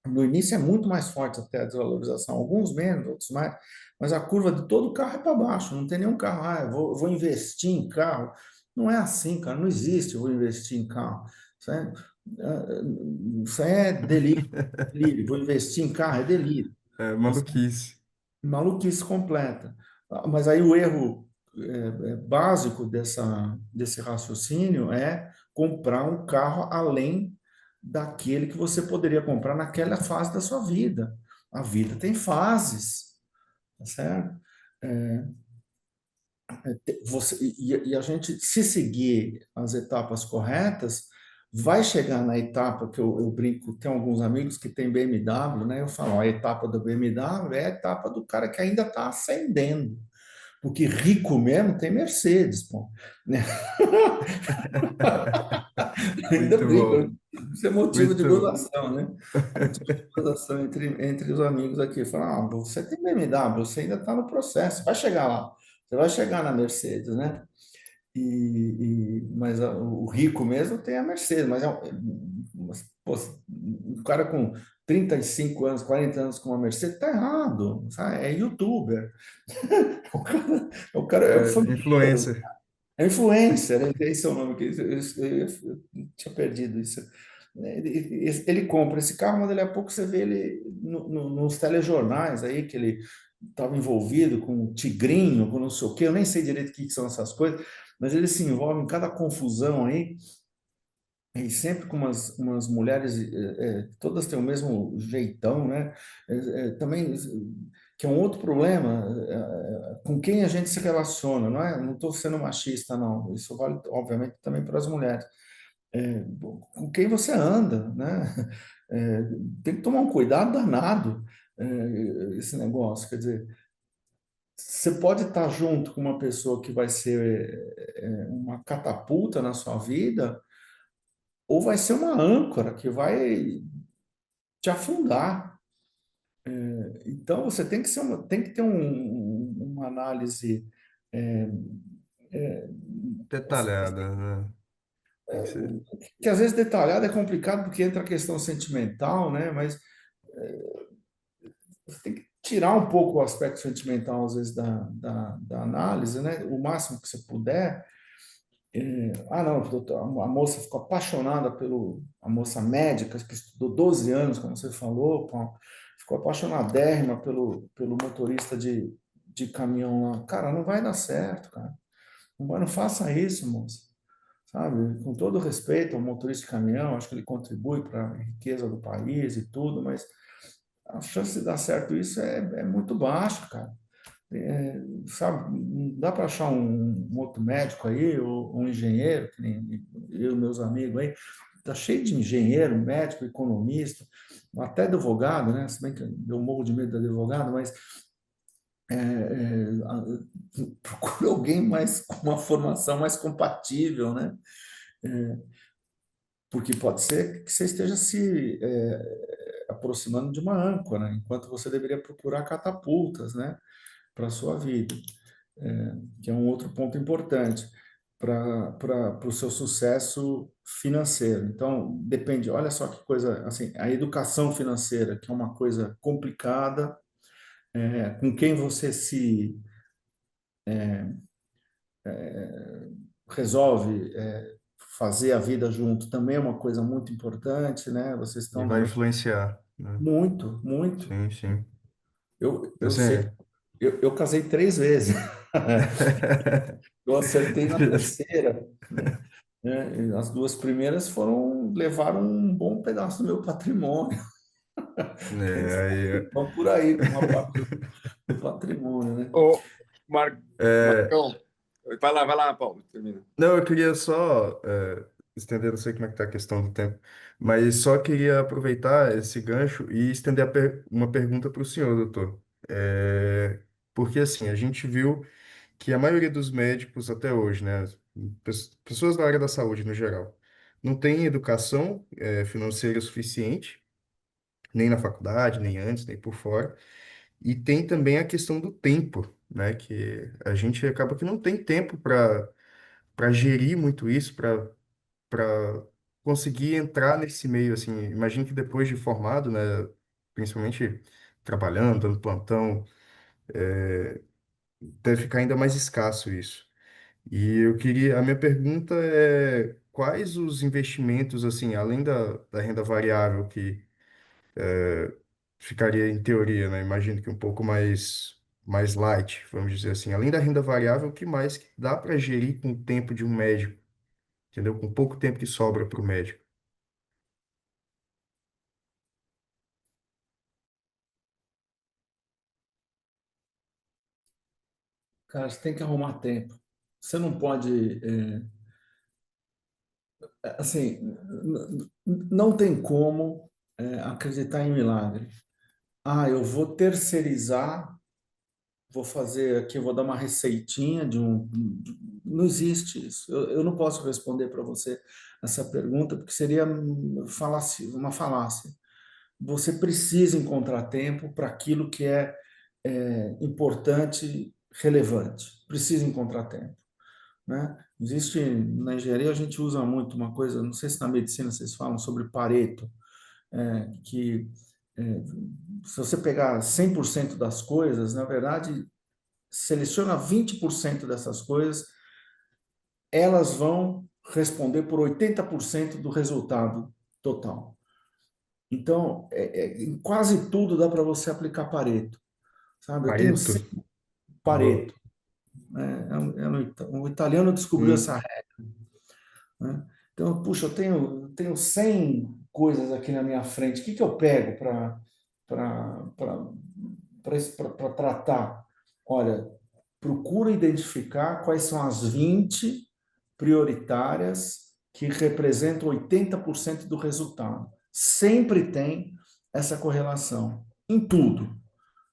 No início é muito mais forte até a desvalorização, alguns menos, outros mais, mas a curva de todo carro é para baixo, não tem nenhum carro, eu vou investir em carro. Não é assim, cara, não existe eu vou investir em carro. Isso é, isso é delírio, delírio, vou investir em carro, é delírio. É maluquice. Maluquice completa. Mas aí o erro básico desse raciocínio é comprar um carro além daquele que você poderia comprar naquela fase da sua vida. A vida tem fases, tá certo? É, e a gente, se seguir as etapas corretas, vai chegar na etapa que eu brinco, tem alguns amigos que têm BMW, né? Eu falo, ó, a etapa do BMW é a etapa do cara que ainda está ascendendo, porque rico mesmo tem Mercedes, pô. Né? Ainda Muito brinco, bom. isso é motivo de Muito bom. gozação, né? Motivo de gozação entre os amigos aqui. Falar, você tem BMW, você ainda está no processo, vai chegar lá, você vai chegar na Mercedes, né? Mas o rico mesmo tem a Mercedes, pô, um cara com 35 anos, 40 anos com uma Mercedes, tá errado, sabe? É youtuber. O cara é família, Influencer. é influencer, né? Esse é o nome que eu tinha perdido isso. Ele compra esse carro, mas daqui a pouco você vê ele nos telejornais aí, que ele estava envolvido com o tigrinho, com não sei o quê, eu nem sei direito o que são essas coisas, mas ele se envolve em cada confusão aí, e sempre com umas mulheres, todas têm o mesmo jeitão, né? Também, que é um outro problema, com quem a gente se relaciona, não é? Não estou sendo machista, não. Isso vale, obviamente, também para as mulheres. Com quem você anda, né? É, tem que tomar um cuidado danado, esse negócio. Quer dizer, você pode estar junto com uma pessoa que vai ser uma catapulta na sua vida, ou vai ser uma âncora que vai te afundar. Então, você tem que ter uma análise é, é, Detalhada, né? Tem que ser. que às vezes detalhada é complicado porque entra a questão sentimental, né? Mas você tem que tirar um pouco o aspecto sentimental, às vezes, da análise, né? O máximo que você puder. Não, doutor, a moça ficou apaixonada a moça médica, que estudou 12 anos, como você falou, Paulo, ficou apaixonadérrima pelo motorista de caminhão lá. Cara, não vai dar certo, cara. Não faça isso, moça. Sabe? Com todo respeito ao motorista de caminhão, acho que ele contribui para a riqueza do país e tudo, mas a chance de dar certo isso é muito baixa, cara. Sabe, não dá para achar um outro médico aí, ou um engenheiro, que nem eu e meus amigos aí, tá cheio de engenheiro, médico, economista, até advogado, né? Se bem que eu morro de medo de advogado, mas procura alguém mais com uma formação mais compatível, né? Porque pode ser que você esteja se aproximando de uma âncora, enquanto você deveria procurar catapultas, né, para a sua vida, que é um outro ponto importante para o seu sucesso financeiro. Então, depende, olha só que coisa, assim, a educação financeira, que é uma coisa complicada, com quem você se resolve fazer a vida junto também é uma coisa muito importante, né? Vocês E estão vai durante influenciar, né? muito, muito. Sim, sim. Eu sei, Assim, eu casei 3 vezes. Eu acertei na terceira, né? E as 2 primeiras levaram um bom pedaço do meu patrimônio. aí, Vão por aí com uma parte do patrimônio, né? Ô, é, Marcão, vai lá, Paulo, termina. não, eu queria só estender, não sei como é que está a questão do tempo, mas só queria aproveitar esse gancho e estender uma pergunta para o senhor, doutor. Porque assim, a gente viu que a maioria dos médicos até hoje, né, pessoas da área da saúde no geral, não tem educação financeira suficiente, nem na faculdade, nem antes, nem por fora. E tem também a questão do tempo, né? Que a gente acaba que não tem tempo para gerir muito isso, para conseguir entrar nesse meio, assim. Imagino que depois de formado, né? Principalmente trabalhando, dando plantão, deve ficar ainda mais escasso isso. E a minha pergunta é quais os investimentos, assim, além da renda variável que ficaria em teoria, né? Imagino que um pouco mais light, vamos dizer assim. Além da renda variável, o que mais que dá para gerir com o tempo de um médico, entendeu? Com pouco tempo que sobra para o médico. Cara, você tem que arrumar tempo. Você não pode, assim, não tem como acreditar em milagre. Ah, eu vou terceirizar, vou fazer aqui, vou dar uma receitinha Não existe isso. Eu não posso responder para você essa pergunta, porque seria uma falácia. Você precisa encontrar tempo para aquilo que é importante, relevante. Precisa encontrar tempo, né? Existe, na engenharia, a gente usa muito uma coisa, não sei se na medicina vocês falam sobre Pareto, que é, se você pegar 100% das coisas, na verdade, seleciona 20% dessas coisas, elas vão responder por 80% do resultado total. Então, em quase tudo dá para você aplicar Pareto, sabe? Eu tenho Pareto? 100 Boa. Pareto, né? O italiano descobriu Hum, essa regra, né? Então, puxa, eu tenho 100 coisas aqui na minha frente. O que que eu pego para tratar? Olha, procura identificar quais são as 20 prioritárias que representam 80% do resultado. Sempre tem essa correlação. Em tudo.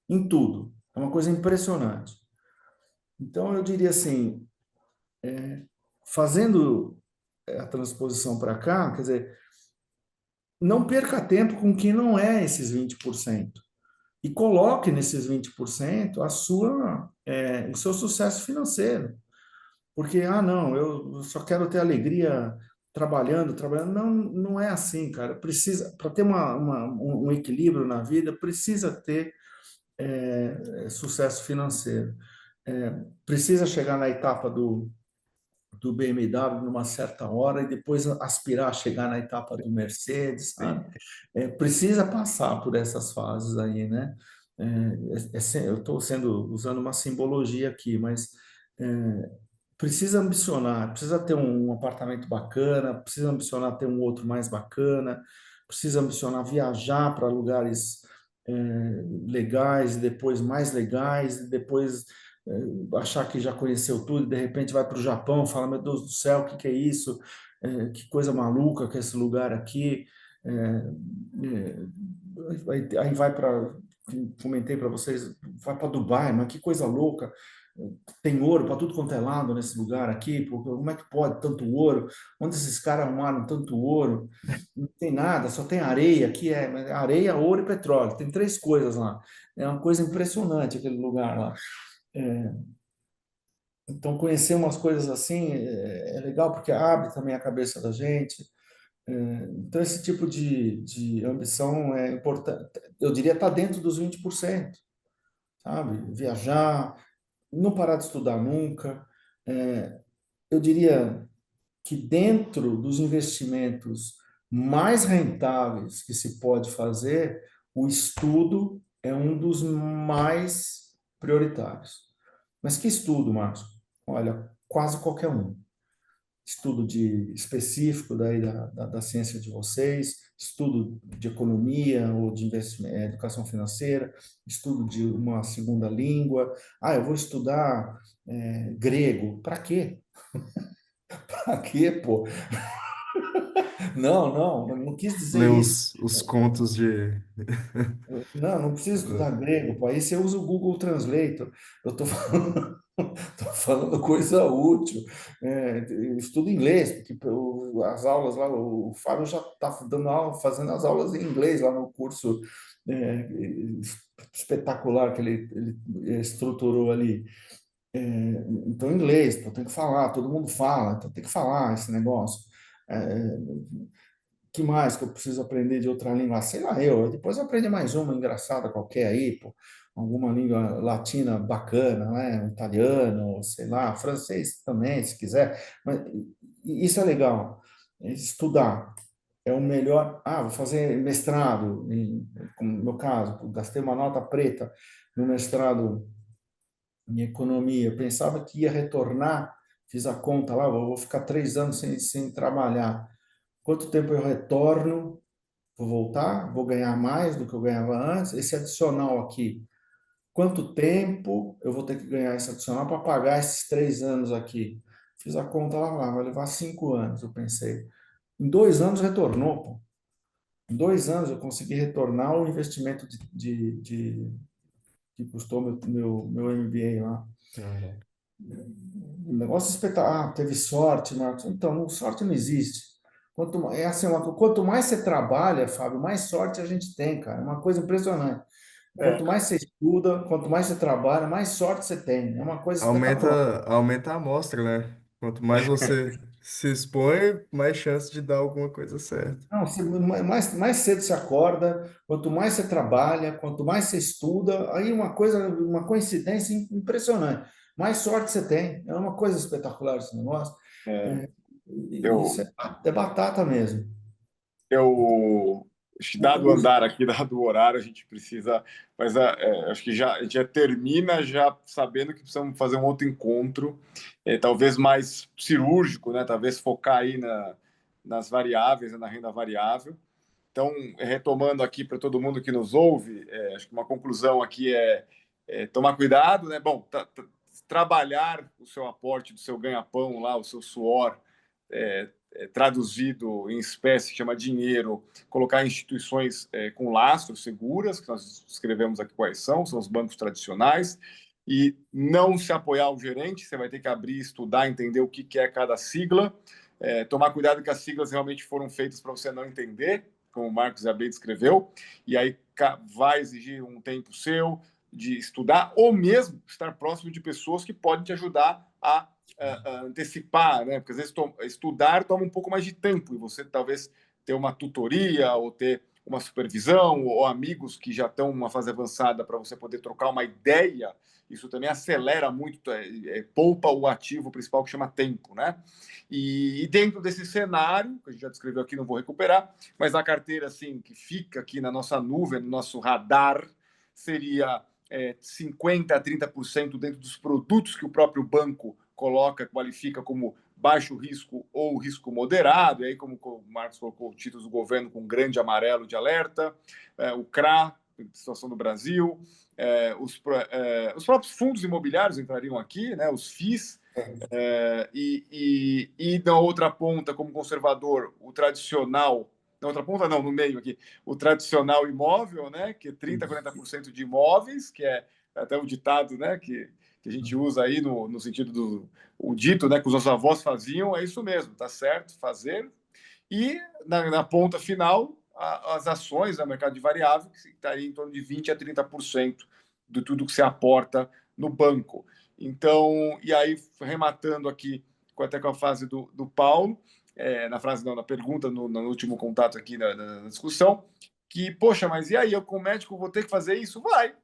Em tudo. É uma coisa impressionante. Então, eu diria assim, fazendo a transposição para cá, quer dizer, não perca tempo com quem não é esses 20% e coloque nesses 20% o seu sucesso financeiro. Porque, não, eu só quero ter alegria trabalhando. Não, não é assim, cara. Para ter um equilíbrio na vida, precisa ter sucesso financeiro. Precisa chegar na etapa do BMW numa certa hora e depois aspirar a chegar na etapa do Mercedes, sabe? Precisa passar por essas fases aí, né? Eu estou usando uma simbologia aqui, mas é, precisa ambicionar, precisa ter um apartamento bacana, precisa ambicionar ter um outro mais bacana, precisa ambicionar viajar para lugares legais, e depois mais legais, e depois achar que já conheceu tudo, e de repente vai para o Japão, fala, meu Deus do céu, o que que é isso? Que coisa maluca que é esse lugar aqui. Aí vai para comentei para vocês, vai para Dubai, mas que coisa louca. Tem ouro para tudo quanto é lado nesse lugar aqui, porque como é que pode tanto ouro? Onde esses caras arrumaram tanto ouro? Não tem nada, só tem areia aqui, areia, ouro e petróleo. Tem três coisas lá. É uma coisa impressionante aquele lugar lá. Então, conhecer umas coisas assim é legal porque abre também a cabeça da gente. Então, esse tipo de ambição é importante. Eu diria estar dentro dos 20%, sabe? Viajar, não parar de estudar nunca. Eu diria que dentro dos investimentos mais rentáveis que se pode fazer, o estudo é um dos mais prioritários. Mas que estudo, Marcos? Olha, quase qualquer um. Estudo específico da ciência de vocês, estudo de economia ou de educação financeira, estudo de uma segunda língua. Ah, eu vou estudar grego. Para quê? Para quê, pô? Não quis dizer Ler isso. os contos de. Não precisa estudar grego, pô. Aí você usa o Google Translator. Eu estou falando, tô falando coisa útil. Estudo inglês, porque as aulas lá, o Fábio já está dando aula, fazendo as aulas em inglês lá no curso é, espetacular que ele estruturou ali. Então, inglês, pô, tem que falar, todo mundo fala, então tem que falar esse negócio. É, que mais que eu preciso aprender de outra língua? Sei lá, depois eu aprendo mais uma engraçada qualquer aí, pô, alguma língua latina bacana, né? Um italiano, sei lá, francês também, se quiser. Mas isso é legal. Estudar é o melhor. Ah, vou fazer mestrado, como no meu caso, gastei uma nota preta no mestrado em economia. Eu pensava que ia retornar, fiz a conta lá, vou ficar 3 anos sem trabalhar. Quanto tempo eu retorno? Vou voltar? Vou ganhar mais do que eu ganhava antes? Esse adicional aqui, quanto tempo eu vou ter que ganhar esse adicional para pagar esses 3 anos aqui? Fiz a conta lá, vai levar 5 anos, eu pensei. Em 2 anos retornou, pô. Em 2 anos eu consegui retornar o investimento que custou meu MBA lá. Caraca. Um negócio espetacular. Ah, teve sorte, Marcos. Então, sorte não existe. É assim, quanto mais você trabalha, Fábio, mais sorte a gente tem, cara. É uma coisa impressionante. É, Quanto mais você estuda, quanto mais você trabalha, mais sorte você tem. É uma coisa espetacular. Aumenta a amostra, né? Quanto mais você se expõe, mais chance de dar alguma coisa certa. Não, mais cedo você acorda, quanto mais você trabalha, quanto mais você estuda, aí uma coincidência impressionante. Mais sorte você tem. É uma coisa espetacular esse negócio. é, É, e isso eu, é batata mesmo. eu, acho que dado o andar aqui, dado o horário, a gente precisa, mas acho que já, a gente já termina já sabendo que precisamos fazer um outro encontro, talvez mais cirúrgico, né? Talvez focar aí nas variáveis, né, na renda variável. Então, retomando aqui para todo mundo que nos ouve, acho que uma conclusão aqui é tomar cuidado, né? Bom, trabalhar o seu aporte do seu ganha-pão lá, o seu suor, traduzido em espécie, que chama dinheiro, colocar em instituições com lastros seguras, que nós escrevemos aqui quais são os bancos tradicionais, e não se apoiar o gerente, você vai ter que abrir, estudar, entender o que é cada sigla, tomar cuidado que as siglas realmente foram feitas para você não entender, como o Marcos Abel descreveu, e aí vai exigir um tempo seu de estudar, ou mesmo estar próximo de pessoas que podem te ajudar a antecipar, né? Porque às vezes estudar toma um pouco mais de tempo e você talvez ter uma tutoria ou ter uma supervisão ou amigos que já estão numa fase avançada para você poder trocar uma ideia. Isso também acelera muito, poupa o ativo principal que chama tempo, né? E dentro desse cenário, que a gente já descreveu aqui, não vou recuperar, mas a carteira assim que fica aqui na nossa nuvem, no nosso radar, seria 50% a 30% dentro dos produtos que o próprio banco coloca, qualifica como baixo risco ou risco moderado, e aí como o Marcos colocou títulos do governo com grande amarelo de alerta, o CRA, situação do Brasil, os próprios fundos imobiliários entrariam aqui, né, os FIIs, e na outra ponta, como conservador, o tradicional, na outra ponta não, no meio aqui, o tradicional imóvel, né, que é 30, 40% de imóveis, que é até o ditado, né, que a gente usa aí no sentido do o dito, né, que os nossos avós faziam, é isso mesmo, tá certo, fazer. E na ponta final, as ações do mercado de variável, que estaria em torno de 20 a 30% de tudo que se aporta no banco. Então, e aí, rematando aqui até com a frase do Paulo, na frase não, na pergunta, no último contato aqui na discussão, que, poxa, mas e aí, eu como médico vou ter que fazer isso? Vai.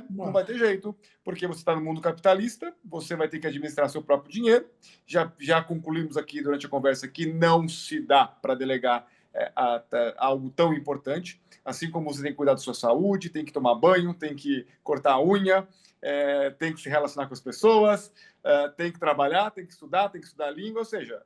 Não vai ter jeito, porque você está no mundo capitalista, você vai ter que administrar seu próprio dinheiro. Já concluímos aqui durante a conversa que não se dá para delegar algo tão importante. Assim como você tem que cuidar da sua saúde, tem que tomar banho, tem que cortar a unha, tem que se relacionar com as pessoas, tem que trabalhar, tem que estudar a língua, ou seja,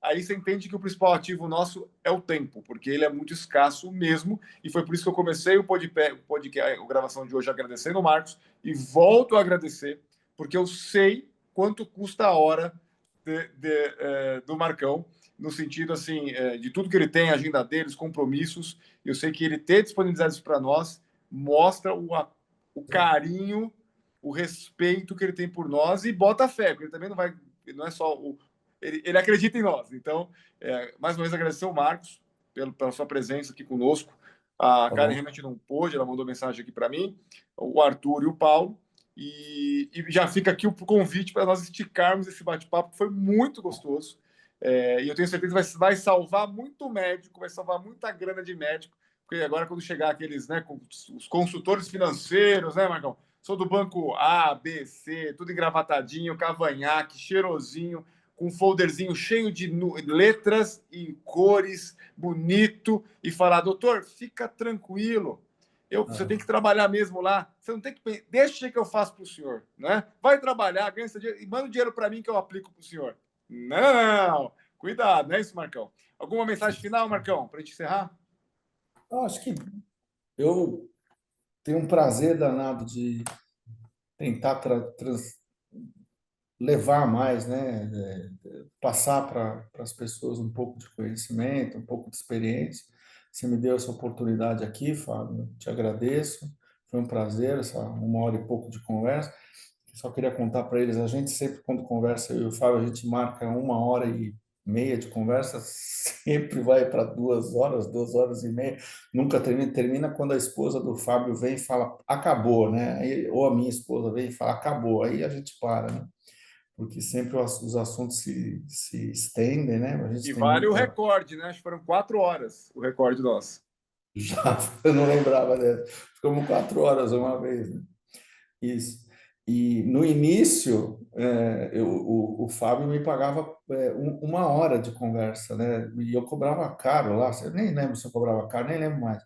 aí você entende que o principal ativo nosso é o tempo, porque ele é muito escasso mesmo, e foi por isso que eu comecei o podcast, a gravação de hoje agradecendo o Marcos, e volto a agradecer, porque eu sei quanto custa a hora do Marcão, no sentido assim, de tudo que ele tem, a agenda dele, os compromissos, eu sei que ele ter disponibilizado isso para nós mostra o carinho, o respeito que ele tem por nós, e bota fé, porque ele também não é só ele acredita em nós. Então, mais uma vez agradecer o Marcos pela sua presença aqui conosco. A Karen realmente não pôde, ela mandou mensagem aqui para mim, o Arthur e o Paulo. E já fica aqui o convite para nós esticarmos esse bate-papo, que foi muito gostoso. E eu tenho certeza que vai salvar muito médico, vai salvar muita grana de médico, porque agora, quando chegar aqueles, né, os consultores financeiros, né, Marcão? Sou do banco A, B, C, tudo engravatadinho, cavanhaque, cheirosinho, com um folderzinho cheio de letras e cores, bonito, e falar, doutor, fica tranquilo, você tem que trabalhar mesmo lá, você não tem que... Deixa que eu faço para o senhor, né? Vai trabalhar, ganha seu dinheiro, e manda o dinheiro para mim que eu aplico para o senhor. Não, cuidado, não é isso, Marcão? Alguma mensagem final, Marcão, para a gente encerrar? Eu acho que eu tenho um prazer danado de tentar levar mais, né? Passar para as pessoas um pouco de conhecimento, um pouco de experiência. Você me deu essa oportunidade aqui, Fábio, te agradeço. Foi um prazer, essa 1 hora e pouco de conversa. Só queria contar para eles, a gente sempre, quando conversa, eu e o Fábio, a gente marca 1 hora e meia de conversa, sempre vai para 2 horas, 2 horas e meia, nunca termina quando a esposa do Fábio vem e fala, acabou, né? Aí, ou a minha esposa vem e fala, acabou, aí a gente para, né? Porque sempre os assuntos se estendem, né? A gente E tem vale o muita... recorde, né? Acho que foram 4 horas o recorde nosso. Já, eu não lembrava dessa. Ficamos 4 horas uma vez, né? Isso. E no início, o Fábio me pagava 1 hora de conversa, né? E eu cobrava caro lá. Eu nem lembro se eu cobrava caro, nem lembro mais.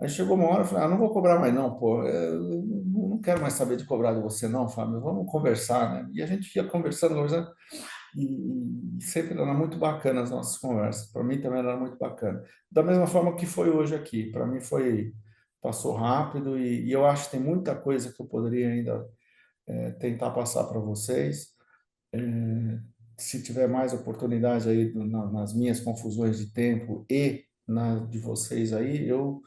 Aí chegou uma hora, eu falei, não vou cobrar mais não, pô. Eu não quero mais saber de cobrar de você não, Fábio. Vamos conversar, né? E a gente ia conversando, conversando. E sempre era muito bacana as nossas conversas. Para mim também era muito bacana. Da mesma forma que foi hoje aqui. Para mim passou rápido e eu acho que tem muita coisa que eu poderia ainda tentar passar para vocês. Se tiver mais oportunidade aí nas minhas confusões de tempo e na de vocês aí, eu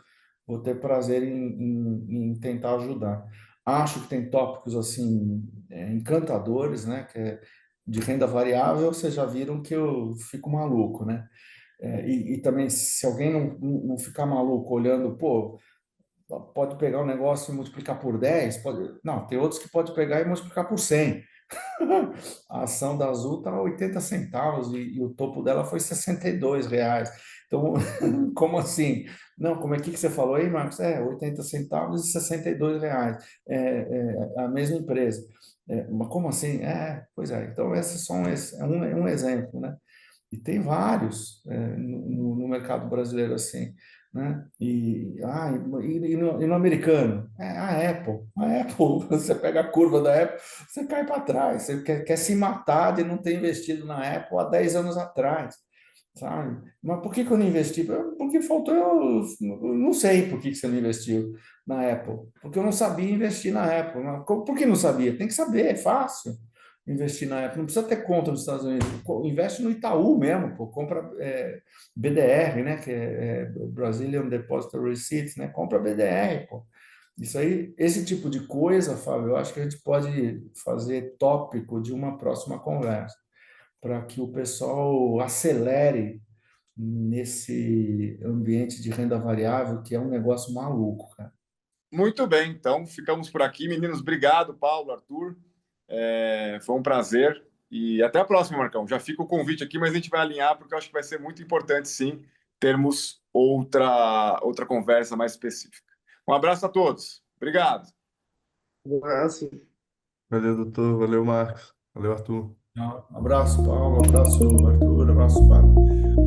vou ter prazer em tentar ajudar. Acho que tem tópicos assim encantadores, né? Que é de renda variável, vocês já viram que eu fico maluco, né? E também, se alguém não ficar maluco olhando, pô, pode pegar um negócio e multiplicar por 10, pode... Não, tem outros que pode pegar e multiplicar por 100. A ação da Azul está a 80 centavos e o topo dela foi R$ 62. Então, como assim? Não, como é que você falou aí, Marcos? 80 centavos e R$ 62. A mesma empresa. Mas como assim? Pois é. Então, esse é só um exemplo, né? E tem vários no mercado brasileiro assim, né? E no americano, a Apple, você pega a curva da Apple, você cai para trás, você quer se matar de não ter investido na Apple há 10 anos atrás, sabe? Mas por que eu não investi? Porque faltou, eu não sei por que você não investiu na Apple, porque eu não sabia investir na Apple. Por que não sabia? Tem que saber, é fácil. investir na Apple. Não precisa ter conta nos Estados Unidos. Investe no Itaú mesmo, pô. Compra BDR, né? Que é Brazilian Depository Receipts, né? Compra BDR, pô. Isso aí, esse tipo de coisa, Fábio, eu acho que a gente pode fazer tópico de uma próxima conversa, para que o pessoal acelere nesse ambiente de renda variável, que é um negócio maluco, cara. Muito bem, então ficamos por aqui. Meninos, obrigado, Paulo, Arthur. Foi um prazer. E até a próxima, Marcão. Já fica o convite aqui, mas a gente vai alinhar, porque eu acho que vai ser muito importante, sim, termos outra conversa mais específica. Um abraço a todos. Obrigado. Um abraço. Valeu, doutor. Valeu, Marcos. Valeu, Arthur. Um abraço, Paulo. Um abraço, Arthur. Um abraço, Fábio.